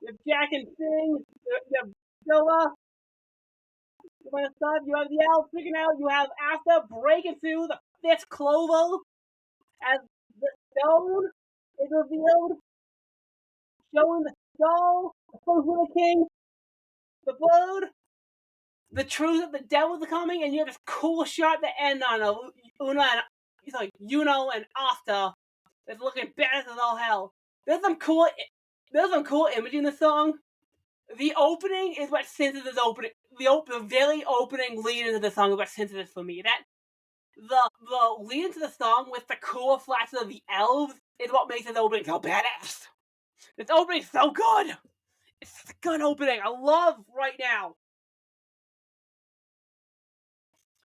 you have Jack and Sing, you have Zilla. You have the elves freaking out. You have Asta breaking through the fifth clover as the stone is revealed, showing the skull, the first of the king, the bird, the truth that the devils are coming, and you have this cool shot to end on of Yuno and Asta. It's looking bad as all hell. There's some cool imaging in the song. The opening is what cinches this opening. The very opening lead into the song is what cinches this for me. That the lead into the song with the cool flashes of the elves is what makes this opening so badass. This opening is so good. It's a good opening. I love right now.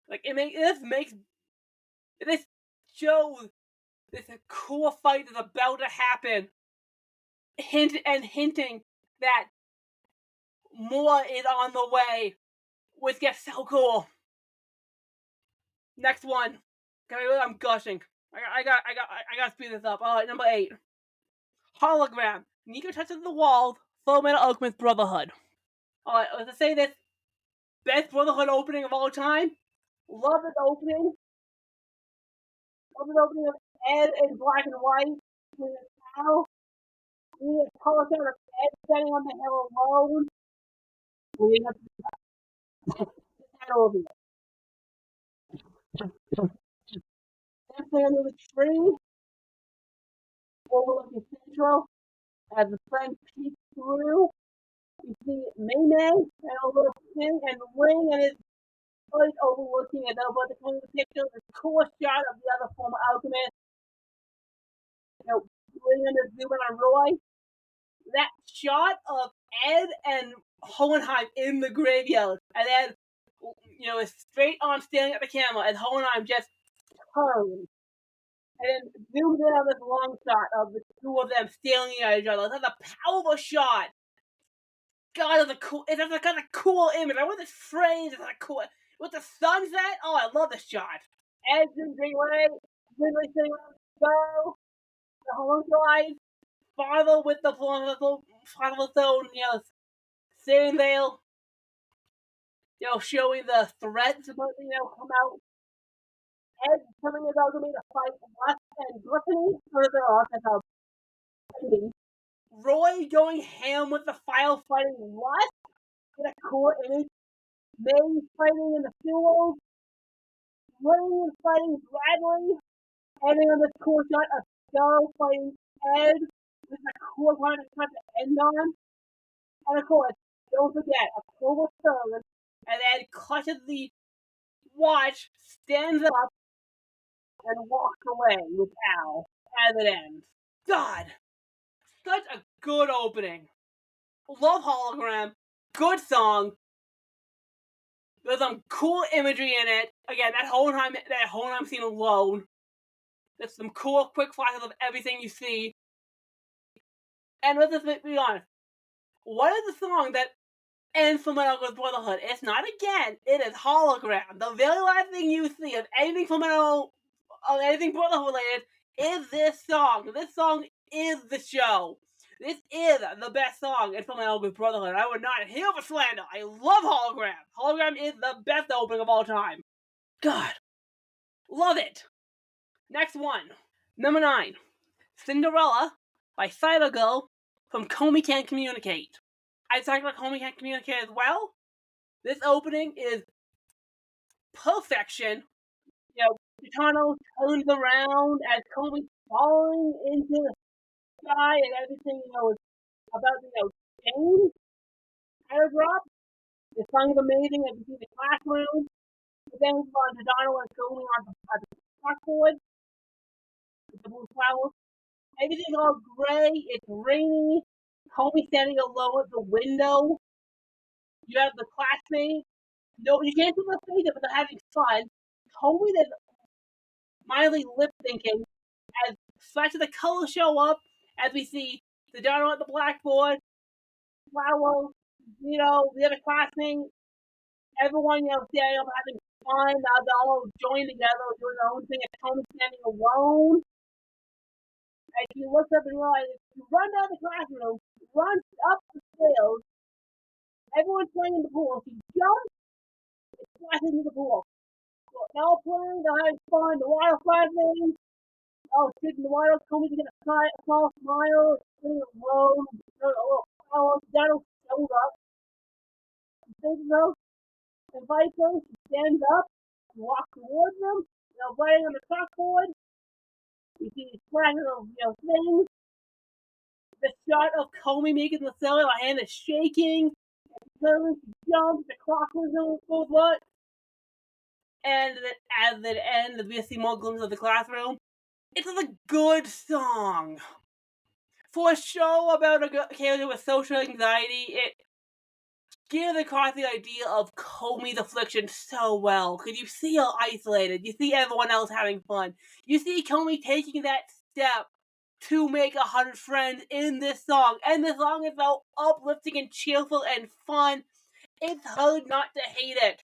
Like this shows this cool fight is about to happen. Hinting that more is on the way, which gets so cool. Next one. I'm gushing. I gotta speed this up. Alright, number 8. Hologram. Nico touches the walls. Fullmetal Alchemist Brotherhood. Alright, let's say this. Best Brotherhood opening of all time. Love this opening. Love this opening of Ed in black and white. With his cow. We need a color shot of Ed standing on the hill alone. We need a title of it. Dancing under the tree. Overlooking Central. As the sun peeks through, you see May and a little thing and Ring and his voice overlooking it. About the kind of picture, the cool shot of the other former alchemist. Ring and the zoom on Roy. That shot of Ed and Hohenheim in the graveyard, and then is straight on staring at the camera, and Hohenheim just turns. And then zooms in on this long shot of the two of them staring at each other. That's a powerful shot. God, it's a kind of cool image. I want this phrase. It's like cool. With the sunset, oh, I love this shot. Ed's in Greenway, literally sitting on the bow, the homunculus, father with the stone, sitting there, showing the threats about come out. Ed telling his alchemy to fight lust and gluttony further off as a Roy going ham with the file fighting lust in a cool image. May fighting in the field. Ring fighting Bradley. Ending on this cool shot of Star fighting Ed with a cool part to end on. And of course, don't forget, October 3rd, and Ed clutches the watch, stands up, and walks away with Al as it ends. God! Such a good opening. Love Hologram. Good song. There's some cool imagery in it. Again, that Hohenheim scene alone. There's some cool quick flashes of everything you see. And let's just be honest. What is the song that ends Fullmetal Brotherhood? It's not Again. It is Hologram. The very last thing you see of anything Brotherhood related is this song. This song is the show. This is the best song in Fullmetal Brotherhood. I would not hear for slander. I love Hologram. Hologram is the best opening of all time. God. Love it. Next one. Number 9. Cinderella by Cyber Girl from Comey Can't Communicate. I talked about Comey Can't Communicate as well. This opening is perfection. Chitano turns around as Comey's falling into the sky and everything, is about to, change. Airdrop. The song is amazing as you see the classroom. But then we go on to Donald and Comey on the chalkboard with the blue flowers. Everything's all gray. It's rainy. Comey standing alone at the window. You have the classmates No, you can't see the faces, but they're having fun. Homie is mildly lip syncing as flashes of the colors show up as we see the dino at the blackboard, Flowell, the other classmates, everyone, standing up having fun. They're all joined together, doing their own thing. And Tony's standing alone. And she looks up and realizes, you run down the classroom, runs up the stairs, everyone's playing in the pool. She jumps and splashes into the pool. So they're all playing, they're having fun, the water flashing. Oh, shit, the water coming to get a small smile, sitting alone, a little flower. Donald shows up, he thinks her, invites her, she stands up, and walks towards them, writing on the chalkboard. You see these flashes of, things. The shot of Comey making the cellar, her hand is shaking, and she jumps, the clock goes what? And then at the end, we see more glimpses of the classroom. It's a good song. For a show about a character with social anxiety, it gives across the idea of Comey's affliction so well. Because you see her isolated, you see everyone else having fun. You see Comey taking that step to make 100 friends in this song. And the song is so uplifting and cheerful and fun. It's hard not to hate it.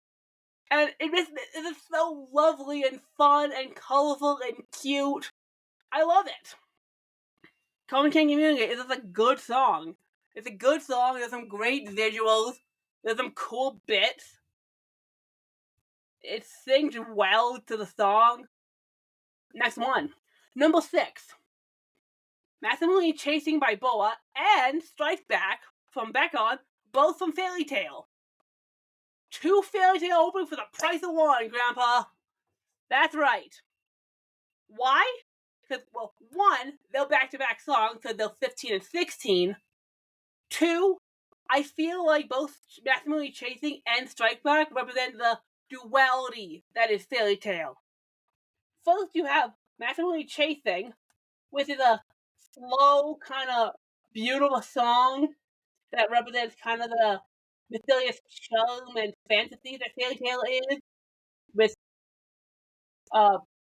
And it is so lovely and fun and colorful and cute. I love it. Comey Can't Communicate is just a good song. It's a good song. There's some great visuals. There's some cool bits. It sings well to the song. Next one. Number 6. Maximally Chasing by Boa and Strike Back from Beckon, both from Fairy Tail. 2 Fairy Tail openings for the price of 1, Grandpa. That's right. Why? Because, 1, they're back-to-back songs, so they're 15 and 16. 2, I feel like both Maximally Chasing and Strike Back represent the duality that is Fairy Tail. First, you have Maximally Chasing, which is a slow, kind of beautiful song that represents kind of the mysterious charm and fantasy that Fairy Tail is, with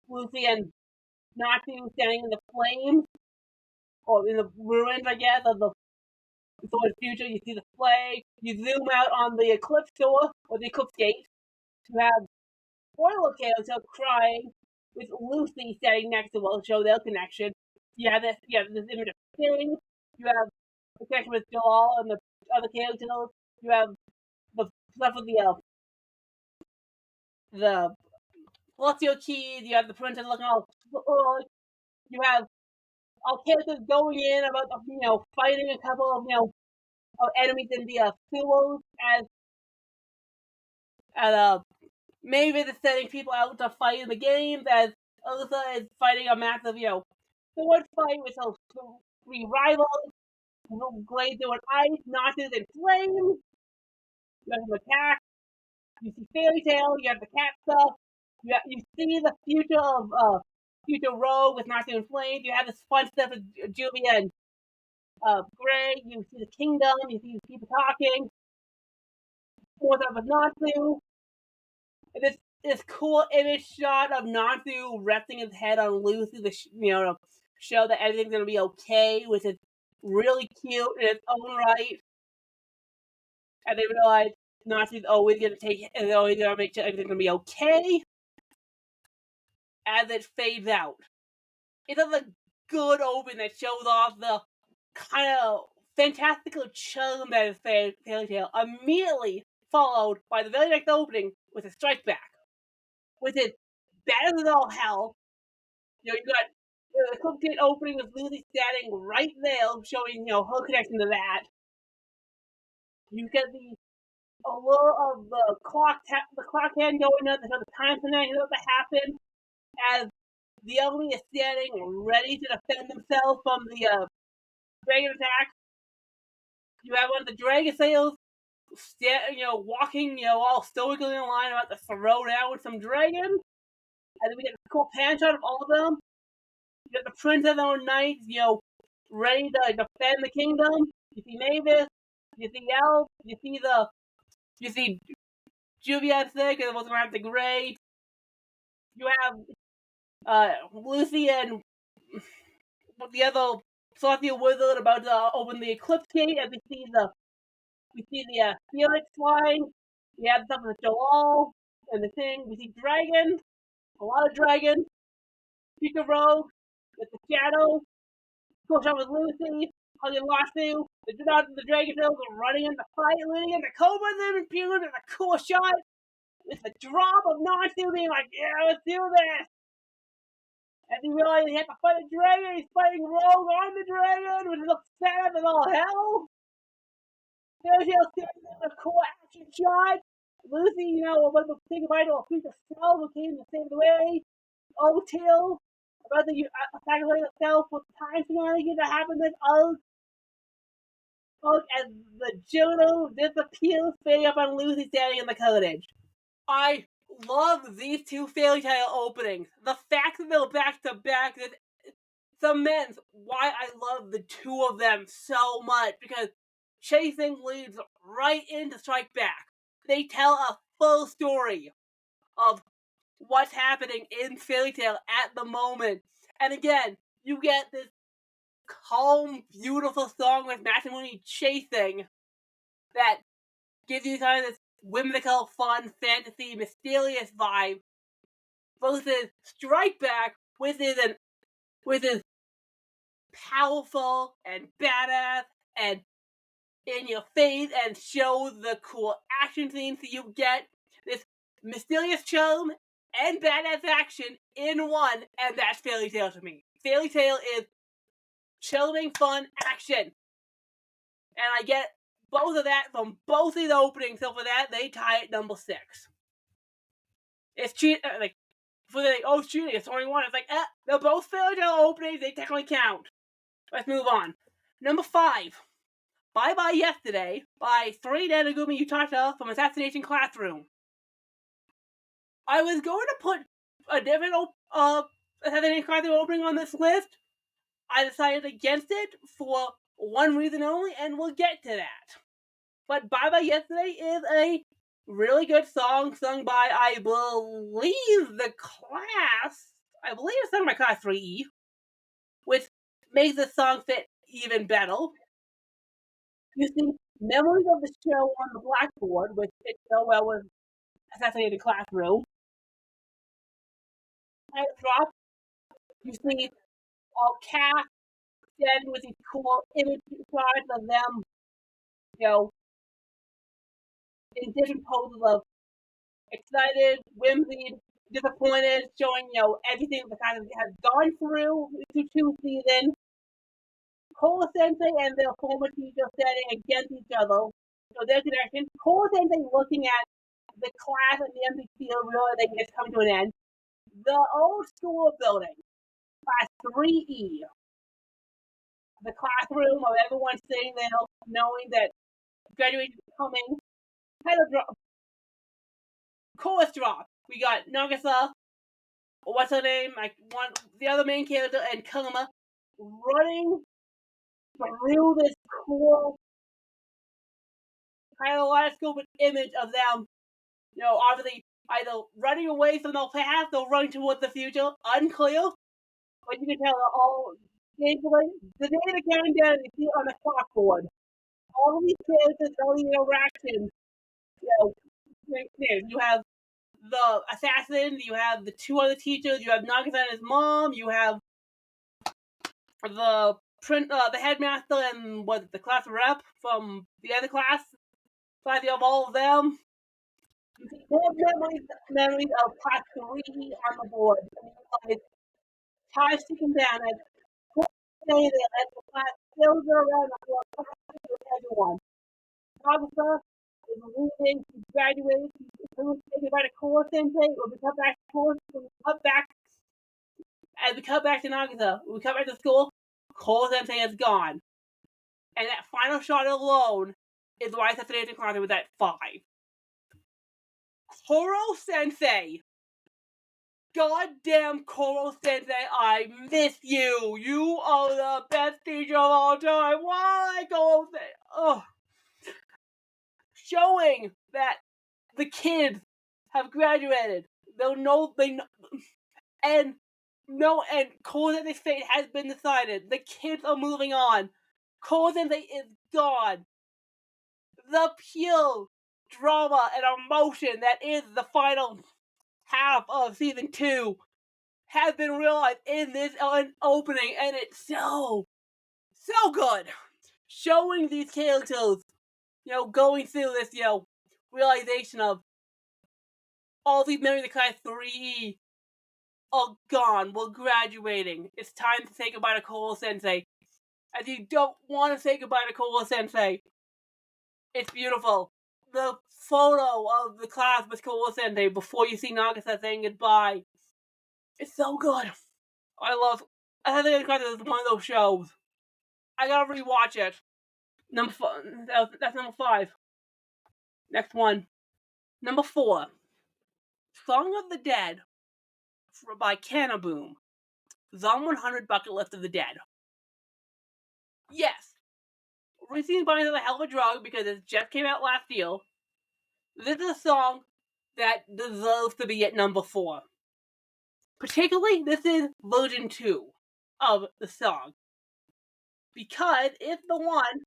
Lucy and Natsu standing in the flames, or in the ruins, I guess, of the Sword Future. You see the flag. You zoom out on the Eclipse Door, or the Eclipse Gate. You have Spoiler character crying, with Lucy standing next to her to show their connection. You have this image of Sting. You have the connection with Jalal and the other characters. You have the stuff with the Celestial Keys. You have the princess looking all. You have all characters going in about fighting a couple of enemies in the sewers as Mavis is setting people out to fight in the games, as Ursa is fighting a massive sword fight with her 3 rivals. Glade doing ice, notches, and flames. You have some attack. You see Fairy Tail. You have the cat stuff. You see the future of Future Rogue with Natsu and Flames. You have this fun stuff with Julia and Gray. You see the kingdom. You see people talking. More stuff with Natsu. And this cool image shot of Natsu resting his head on Lucy, to show that everything's gonna be okay, which is really cute in its own right. And they realize Natsu's always gonna make sure everything's gonna be okay. As it fades out, it does a good open that shows off the kind of fantastical charm that is Fairy Tail, immediately followed by the very next opening with a Strike Back, which is better than all hell. You got the Eclipse opening with Lucy standing right there, showing her connection to that. You get the allure of the clock hand going up to show the time connection that happened, as the enemy is standing ready to defend themselves from the dragon attack. You have one of the dragon sails walking, all stoically in line about to throw down some dragons. And then we get a cool pan shot of all of them. You get the princess on her knights, ready to defend the kingdom. You see Mavis, you see Elf, you see Juvia's sick and it wasn't around the great. You have Lucy and the other Celestial Wizard about to open the Eclipse Gate, and we see the Felix flying. We have stuff with Joel and the thing. We see dragons, a lot of dragons. Pika Rogue with the Shadow. Cool shot with Lucy. Hugging Lasso. The Dragon Tails are running in the fight, leading into Cobra and Peeling, and a cool shot with the drop of Nasu being like, yeah, let's do this. As he realized he had to fight a dragon, he's fighting Rogue on the dragon, which looks sad as all hell. Tails standing there with a cool action shot. Lucy, was a big fight to a future self who came to save the way. Tails about to sacrifice itself with time shenanigans that happened with as the Juno disappears, fading up on Lucy standing in the cottage. I love these two fairy tale openings. The fact that they're back to back cements why I love the two of them so much, because Chasing leads right into Strike Back. They tell a full story of what's happening in Fairy Tail at the moment. And again, you get this calm, beautiful song with Matrimony Chasing that gives you kind of this whimsical, fun, fantasy, mysterious vibe, versus Strike Back, which is powerful and badass and in your face and show the cool action scenes. So you get this mysterious charm and badass action in one, and that's Fairy Tail to me. Fairy Tail is charming, fun action, and I get both of that from both these openings. So for that, they tie at number 6. It's cheating. It's cheating. It's only one. It's like, they're both Fairy Tail openings. They technically count. Let's move on. Number 5. Bye Bye Yesterday by 3 Nanagumi Yutata from Assassination Classroom. I was going to put a different Assassination Classroom opening on this list. I decided against it for one reason only, and we'll get to that. But Bye Bye Yesterday is a really good song sung by, I believe it's sung by Class 3E, which makes the song fit even better. You see memories of the show on the blackboard, which fits so well with Assassinated Classroom. At drop, you see all cast then with these cool image shots of them, in different poses of excited, whimsy, disappointed, showing, everything the kind of has gone through through 2 seasons. Kola Sensei and their former teacher standing against each other. So their connection. Kola Sensei looking at the class and the empty field, realizing it's come to an end. The old school building, Class 3E. The classroom of everyone sitting there, knowing that graduation is coming. Kind of drop. Chorus drop. We got Nagisa, what's her name? The other main character, and Kama running through this cool kind of kaleidoscopic image of them, obviously either running away from their past or running towards the future. Unclear. But you can tell all gameplay. The day the counting down you see on the clockboard. All of these characters, all these interactions, you have the assassin, you have the 2 other teachers, you have Nagisa and his mom, you have the headmaster and the class rep from the other class. You have all of them. You see more memories of Class 3 on the board. Time ticking down as the class fills around the board with everyone. Nagisa is leaving, she graduates, she's taken by the Kola Sensei, or we cut back to Kola, as we cut back to Nagisa, we cut back to school, Kola Sensei is gone. And that final shot alone is why Assassination Classroom was at 5. Koro Sensei. Goddamn Koro Sensei, I miss you. You are the best teacher of all time. Why, Koro Sensei? Showing that the kids have graduated. And Corzenz's fate has been decided. The kids are moving on. Corzenze is gone. The pure drama and emotion that is the final half of season 2 has been realized in this opening, and it's so good. Showing these characters, going through this, realization of all these memories of Class 3E are gone. We're graduating. It's time to say goodbye to Koro Sensei. As you don't want to say goodbye to Koro Sensei, it's beautiful. The photo of the class with Koro Sensei before you see Nagisa saying goodbye. It's so good. I think it's one of those shows. I gotta rewatch it. That's number 5. Next one. Number 4. Song of the Dead by Canaboom. Zom 100 Bucket List of the Dead. Yes. Racing Bunnies is a hell of a drug because it just came out last year. This is a song that deserves to be at number 4. Particularly, this is version 2 of the song. Because it's the one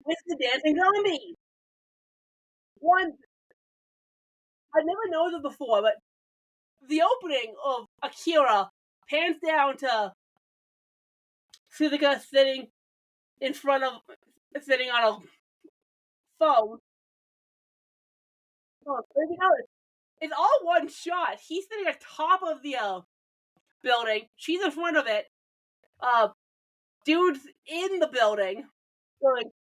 with the dancing zombies. I've never known it before, but the opening of Akira pans down to Suzuka sitting on a phone. It's all one shot. He's sitting at top of the building. She's in front of it. Dude's in the building,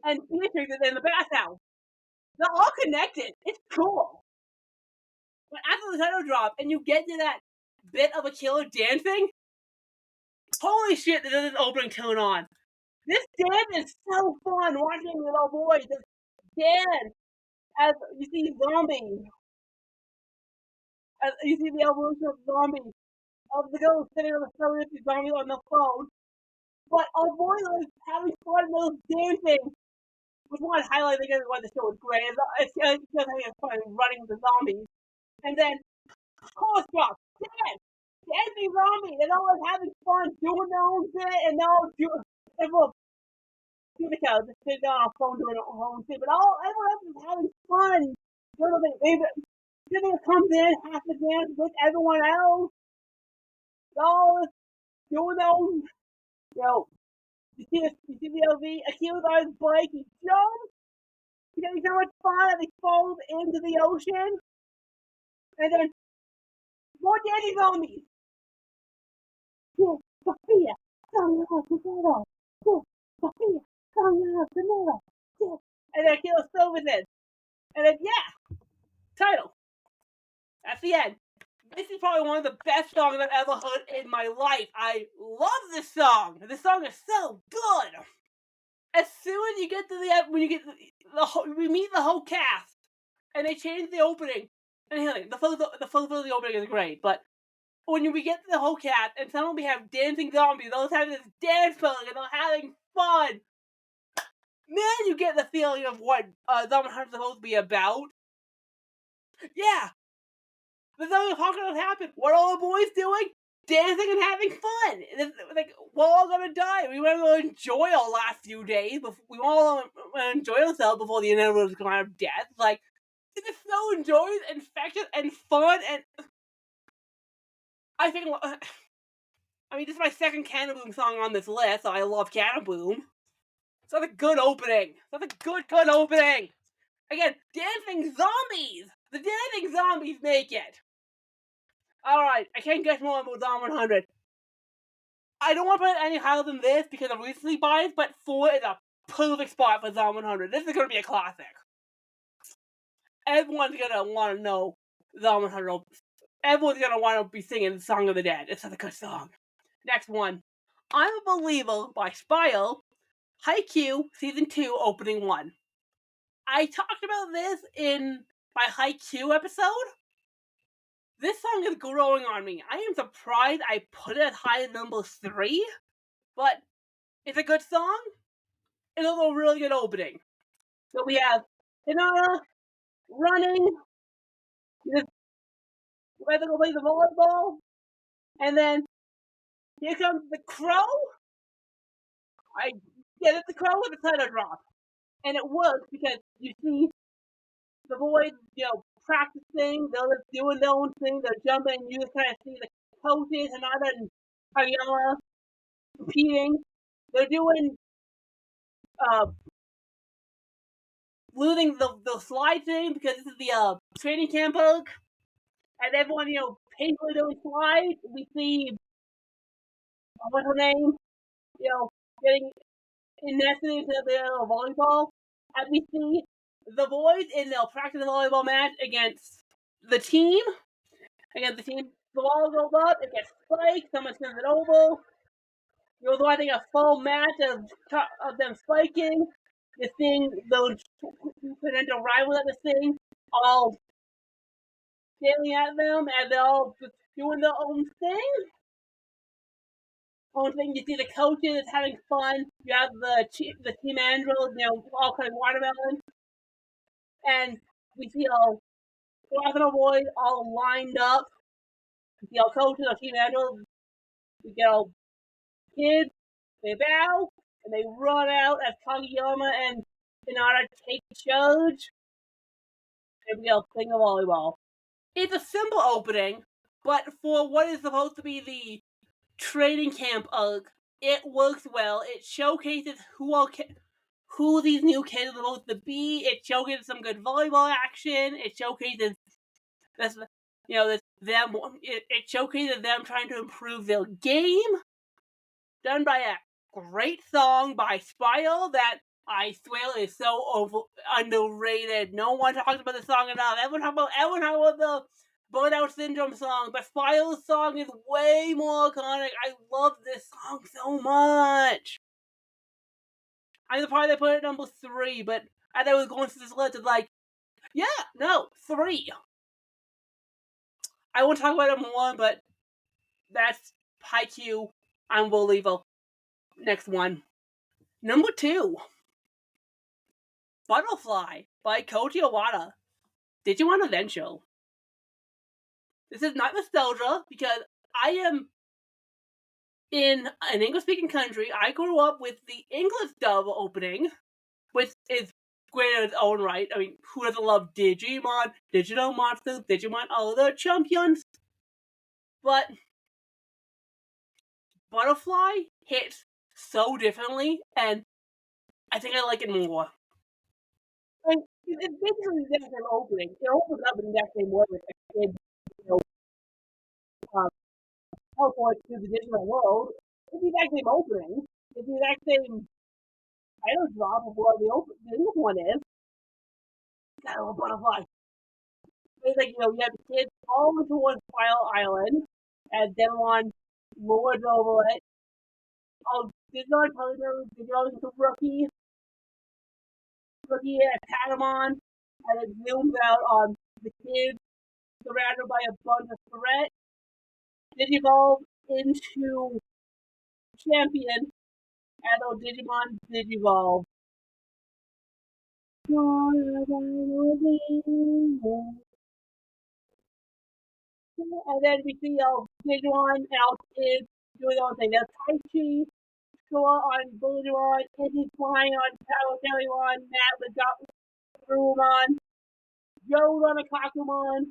and Beatrix is in the bathhouse. They're all connected. It's cool. But after the title drop, and you get to that bit of a killer dancing, holy shit, there's an opening tune on. This dance is so fun, watching the little boys just dance as you see zombies. As you see the evolution of zombies. Of the girl sitting on the phone with the zombie on the phone. But our boys are having fun those dancing. Which one highlight again why the show is great. It's just having fun running with the zombies. And then chorus drop. Dance! Dancing zombies! They're always having fun doing their own bit and they're all doing Suzuka just sitting on a phone doing her own thing. But everyone else is having fun. Suzuka comes in, has to dance with everyone else. They're all doing their own. You see the LV? Akira's on his bike, he jumps. He's having so much fun and he falls into the ocean. And then more dancing zombies. Sophia, Sophia, and then Akira's still with it. And then title. That's the end. This is probably one of the best songs I've ever heard in my life. I love this song. This song is so good. As soon as you get to we meet the whole cast, and they change the opening. And the photo of the opening is great, but when we get to the whole cast, and suddenly we have dancing zombies, those having this dance pose, and they're having fun. Man, you get the feeling of what Zombie Hunter's supposed to be about. Yeah. The zombie apocalypse happened. What are all the boys doing? Dancing and having fun. It's like, we're all gonna die. We want to enjoy our last few days. We all want to enjoy ourselves before the inevitable kind of death. Like, it's just so enjoyable, infectious, and fun. And I think, this is my second Canaboom song on this list, so I love Canaboom. It's not a good opening. It's not a good opening. Again, dancing zombies. The dancing zombies make it. Alright, I can't get more about Zom 100. I don't want to put it any higher than this because I'm recently biased, but 4 is a perfect spot for Zom 100. This is going to be a classic. Everyone's going to want to know Zom 100. Everyone's going to want to be singing the Song of the Dead. It's such a good song. Next one. I'm a Believer by Spire. Haikyuu Season 2 Opening 1. I talked about this in my Haikyuu episode. This song is growing on me. I am surprised I put it as high as number 3, but it's a good song. It's also a really good opening. So we have Hinata running We're going to go play the volleyball. And then here comes the crow. It's the crow with the title drop. And it works because you see the boys, practicing, they're just doing their own thing, they're jumping, you just kind of see the coaches, Hanada and Kageyama competing. They're doing, losing the slide thing because this is the training camp arc. And everyone, painfully doing slides. We see, what's her name? Getting nested into their volleyball. And we see the boys in their practice volleyball match against the team. The ball goes up, it gets spiked, someone turns it over. You're watching a full match of them spiking. The thing, those potential rivals at the thing, all staring at them, and they're all just doing their own thing. You see the coaches having fun. You have the team Andrew, all cutting watermelon. And we see all Toronto boys all lined up. You see all coaches, all team Andrew. We get all kids, they bow, and they run out as Kageyama and Hinata take charge. And we go sing a volleyball. It's a simple opening, but for what is supposed to be the training camp arc, it works well. It showcases who these new kids are supposed to be. It showcases some good volleyball action. It showcases It showcases them trying to improve their game. Done by a great song by Spiral that I swear is so underrated. No one talks about the song enough. Everyone talks about the Burnout Syndrome song, but Spiral's song is way more iconic. I love this song so much. I'm surprised I put it at number 3, but as I was going through this list, it's 3. I won't talk about it more, but that's Haikyuu, Unbelievable. Next one. Number 2. Butterfly by Koji Iwata. Digimon Adventure. This is not nostalgia because I am in an English-speaking country. I grew up with the English dub opening, which is great in its own right. I mean, who doesn't love Digimon, Digital Monsters, Digimon, all the champions? But Butterfly hits so differently, and I think I like it more. I mean, it's basically the exact same opening. It opens up in the exact same way with a kid, teleport to the digital world. It's the exact same opening. It's the exact same title drop of what the English one is. Gotta love Butterfly. It's like, you have the kids all towards Spiral Island, and Demon lords over it. Digimon probably Digimon is a rookie at Patamon, and it zooms out on the kids surrounded by a bunch of threats. Digivolve into champion, and those Digimon Digivolve. And then we see Digimon and all kids doing their own thing. There's Taichi, Shua on Bulldimon, Izzy flying on Tailymon, Matt the Garurumon, Joe's on a Kakumon,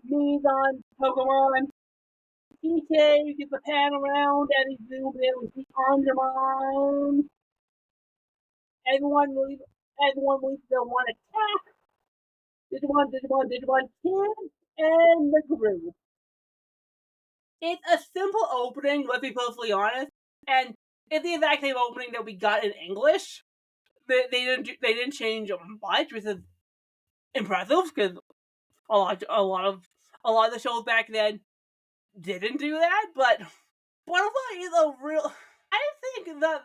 Me's on Pokemon, TK gets a pan around and he zooms in with the Undermon. Everyone believes they'll want to attack. Digimon Kids, and the group. It's a simple opening, let's be perfectly honest, and it's the exact same opening that we got in English. They didn't change much, which is impressive because a lot of the shows back then didn't do that. But Butterfly is a real. I think that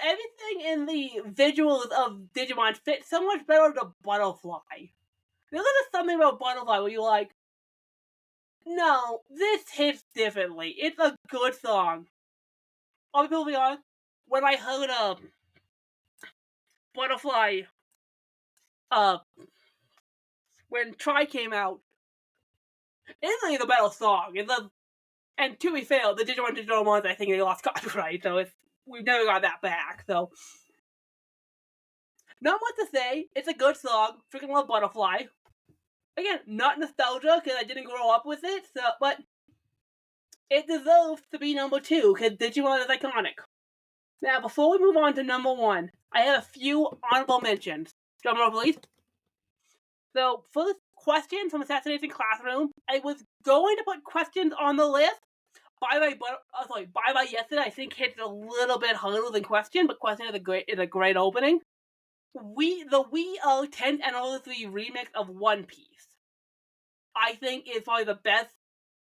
everything in the visuals of Digimon fits so much better to Butterfly. There's something about Butterfly where you're like, no, this hits differently. It's a good song. I'll be perfectly honest, when I heard Butterfly when Try came out, instantly the better song. And to be fair, the Digimon Digital ones, I think they lost copyright, so we've never got that back, so. Not much to say. It's a good song. Freaking love Butterfly. Again, not nostalgia, because I didn't grow up with it, so, but it deserves to be number 2, because Digimon is iconic. Now, before we move on to number 1, I have a few honorable mentions. Drum roll, please. So, first question from Assassination Classroom. I was going to put questions on the list. Bye Bye Yesterday, I think hits a little bit harder than Question, but Question is a great opening. The Wii U 10th anniversary remix of One Piece, I think, is probably the best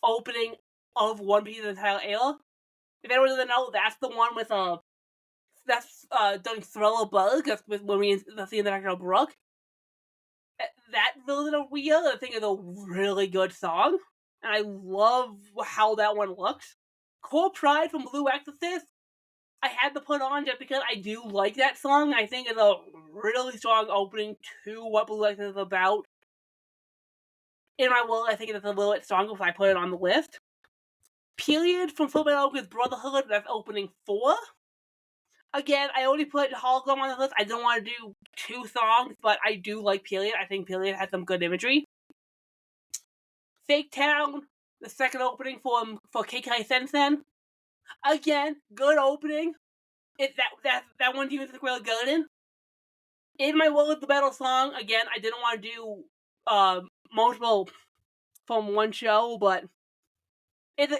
opening of One Piece's entire era. If anyone doesn't know, that's the one with that's during Thriller Bug, that's when we see the introduction of Brook. That version of Wii U, I think, is a really good song, and I love how that one looks. Core Pride from Blue Exorcist, I had to put on just because I do like that song. I think it's a really strong opening to what Blue Exorcist is about. In my world, I think it's a little bit stronger, so I put it on the list. Period from Fullmetal Alchemist Brotherhood, that's opening 4. Again, I only put Hologram on the list. I don't want to do 2 songs, but I do like Period. I think Period has some good imagery. Fake Town, the second opening for Keikai Sensen. Again, good opening. That one team is really good in. In My World, the Battle Song. Again, I didn't want to do multiple from one show, but it's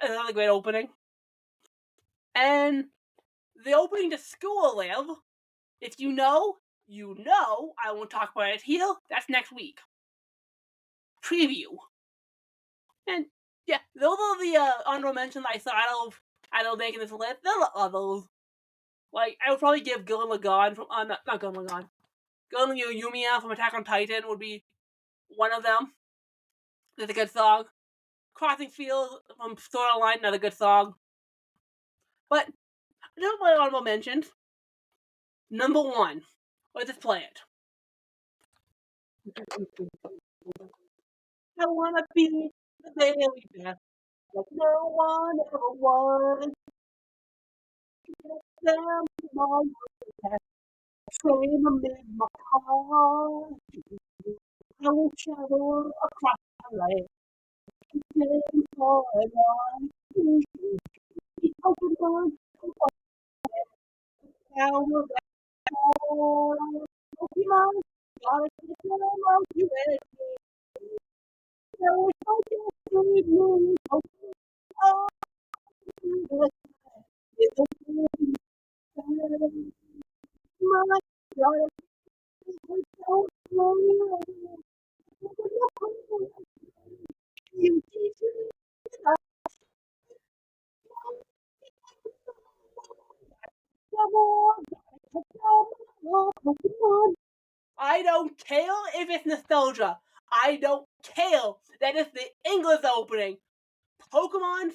another great opening. And the opening to School Live, if you know, you know. I won't talk about it here. That's next week. Preview. And yeah, those are the honorable mentions I thought of making this list. There are others. Like, I would probably give Gurren Lagann from not Gurren Lagann. Gurren Yumiya from Attack on Titan would be one of them. It's a good song. Crossing Fields from Sword Art Online, another good song. But just my honorable mentions. Number 1. Let's just play it. I wanna be the very best, like no one ever was. Them all train them in my car. I will travel across the land. For a long Pokemon, power Pokemon, gotta get them out you ready. So focus me, oh, I don't care if it's nostalgia. I don't care that it's the English opening. Pokemon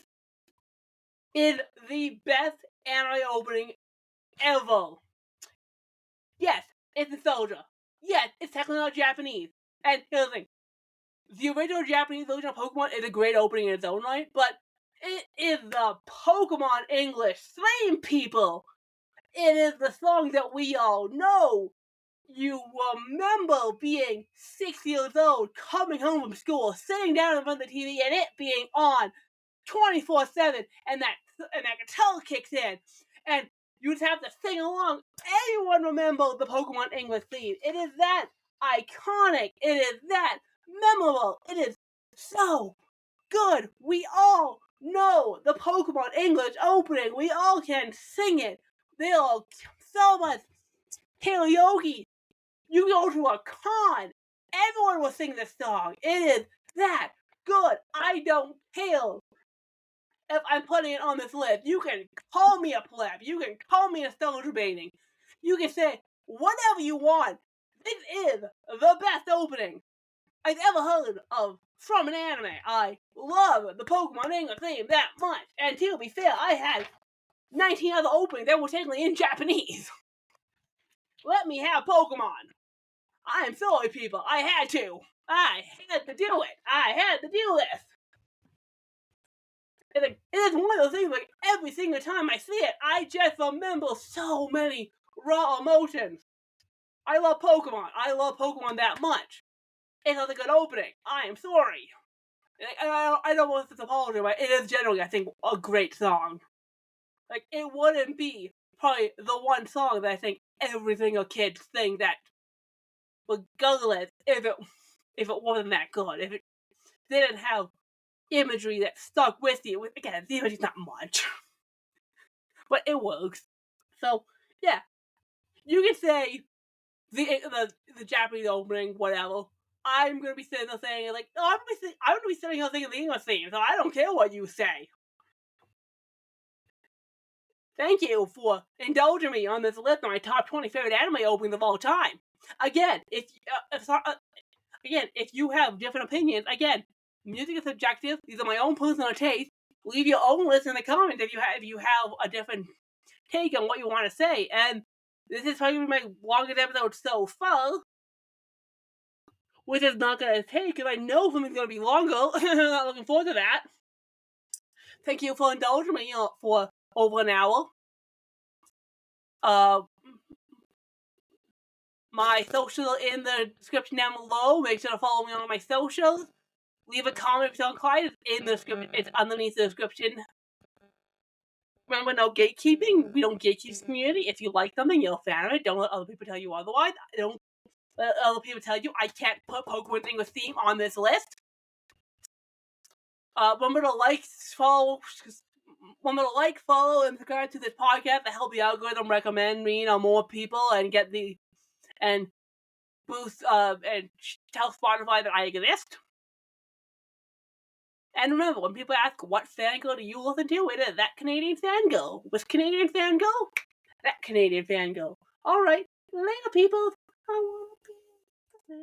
is the best anime opening ever. Yes, it's nostalgia. Yes, it's technically not Japanese. And here's the thing. The original Japanese version of Pokemon is a great opening in its own right, but it is the Pokemon English same people. It is the song that we all know. You remember being 6 years old, coming home from school, sitting down in front of the TV, and it being on 24/7, and that guitar kicks in, and you just have to sing along. Everyone remembers the Pokemon English theme. It is that iconic. It is that memorable. It is so good. We all know the Pokemon English opening. We all can sing it. There are so much karaoke. You go to a con, everyone will sing this song. It is that good. I don't care if I'm putting it on this list. You can call me a pleb. You can call me nostalgia baiting. You can say whatever you want. This is the best opening I've ever heard of from an anime. I love the Pokemon English theme that much. And to be fair, I had 19 other openings that were technically in Japanese. Let me have Pokemon. I am sorry, people. I had to. I had to do it. I had to do this. And it is one of those things, like, every single time I see it, I just remember so many raw emotions. I love Pokemon. I love Pokemon that much. It's not a good opening. I am sorry. And I don't want to apologize, but it is generally, I think, a great song. Like, it wouldn't be probably the one song that I think every single kid sing that, regardless, if it wasn't that good, if it didn't have imagery that stuck with you. Again, the imagery's not much, but it works. So yeah, you can say the Japanese opening, whatever. I'm gonna be sitting there saying like, oh, I'm gonna be sitting here thinking the English theme, so I don't care what you say. Thank you for indulging me on this list of my top 20 favorite anime openings of all time. Again, if you have different opinions, again, music is subjective. These are my own personal taste. Leave your own list in the comments if you have a different take on what you want to say. And this is probably my longest episode so far, which is not going to take because I know something's going to be longer. I'm not looking forward to that. Thank you for indulging me for over an hour. My social in the description down below. Make sure to follow me on my socials. Leave a comment if you're inclined. It's in the description. It's underneath the description. Remember, no gatekeeping. We don't gatekeep the community. If you like something, you're a fan of it. Don't let other people tell you otherwise. Don't let other people tell you I can't put Pokemon English theme on this list. Remember to follow, and subscribe to this podcast to help the algorithm recommend me to more people and boost and tell Spotify that I exist. And remember, when people ask what fangirl do you listen to, it is That Canadian Fangirl. With Canadian Fangirl? That Canadian Fangirl. Alright, later people. I wanna be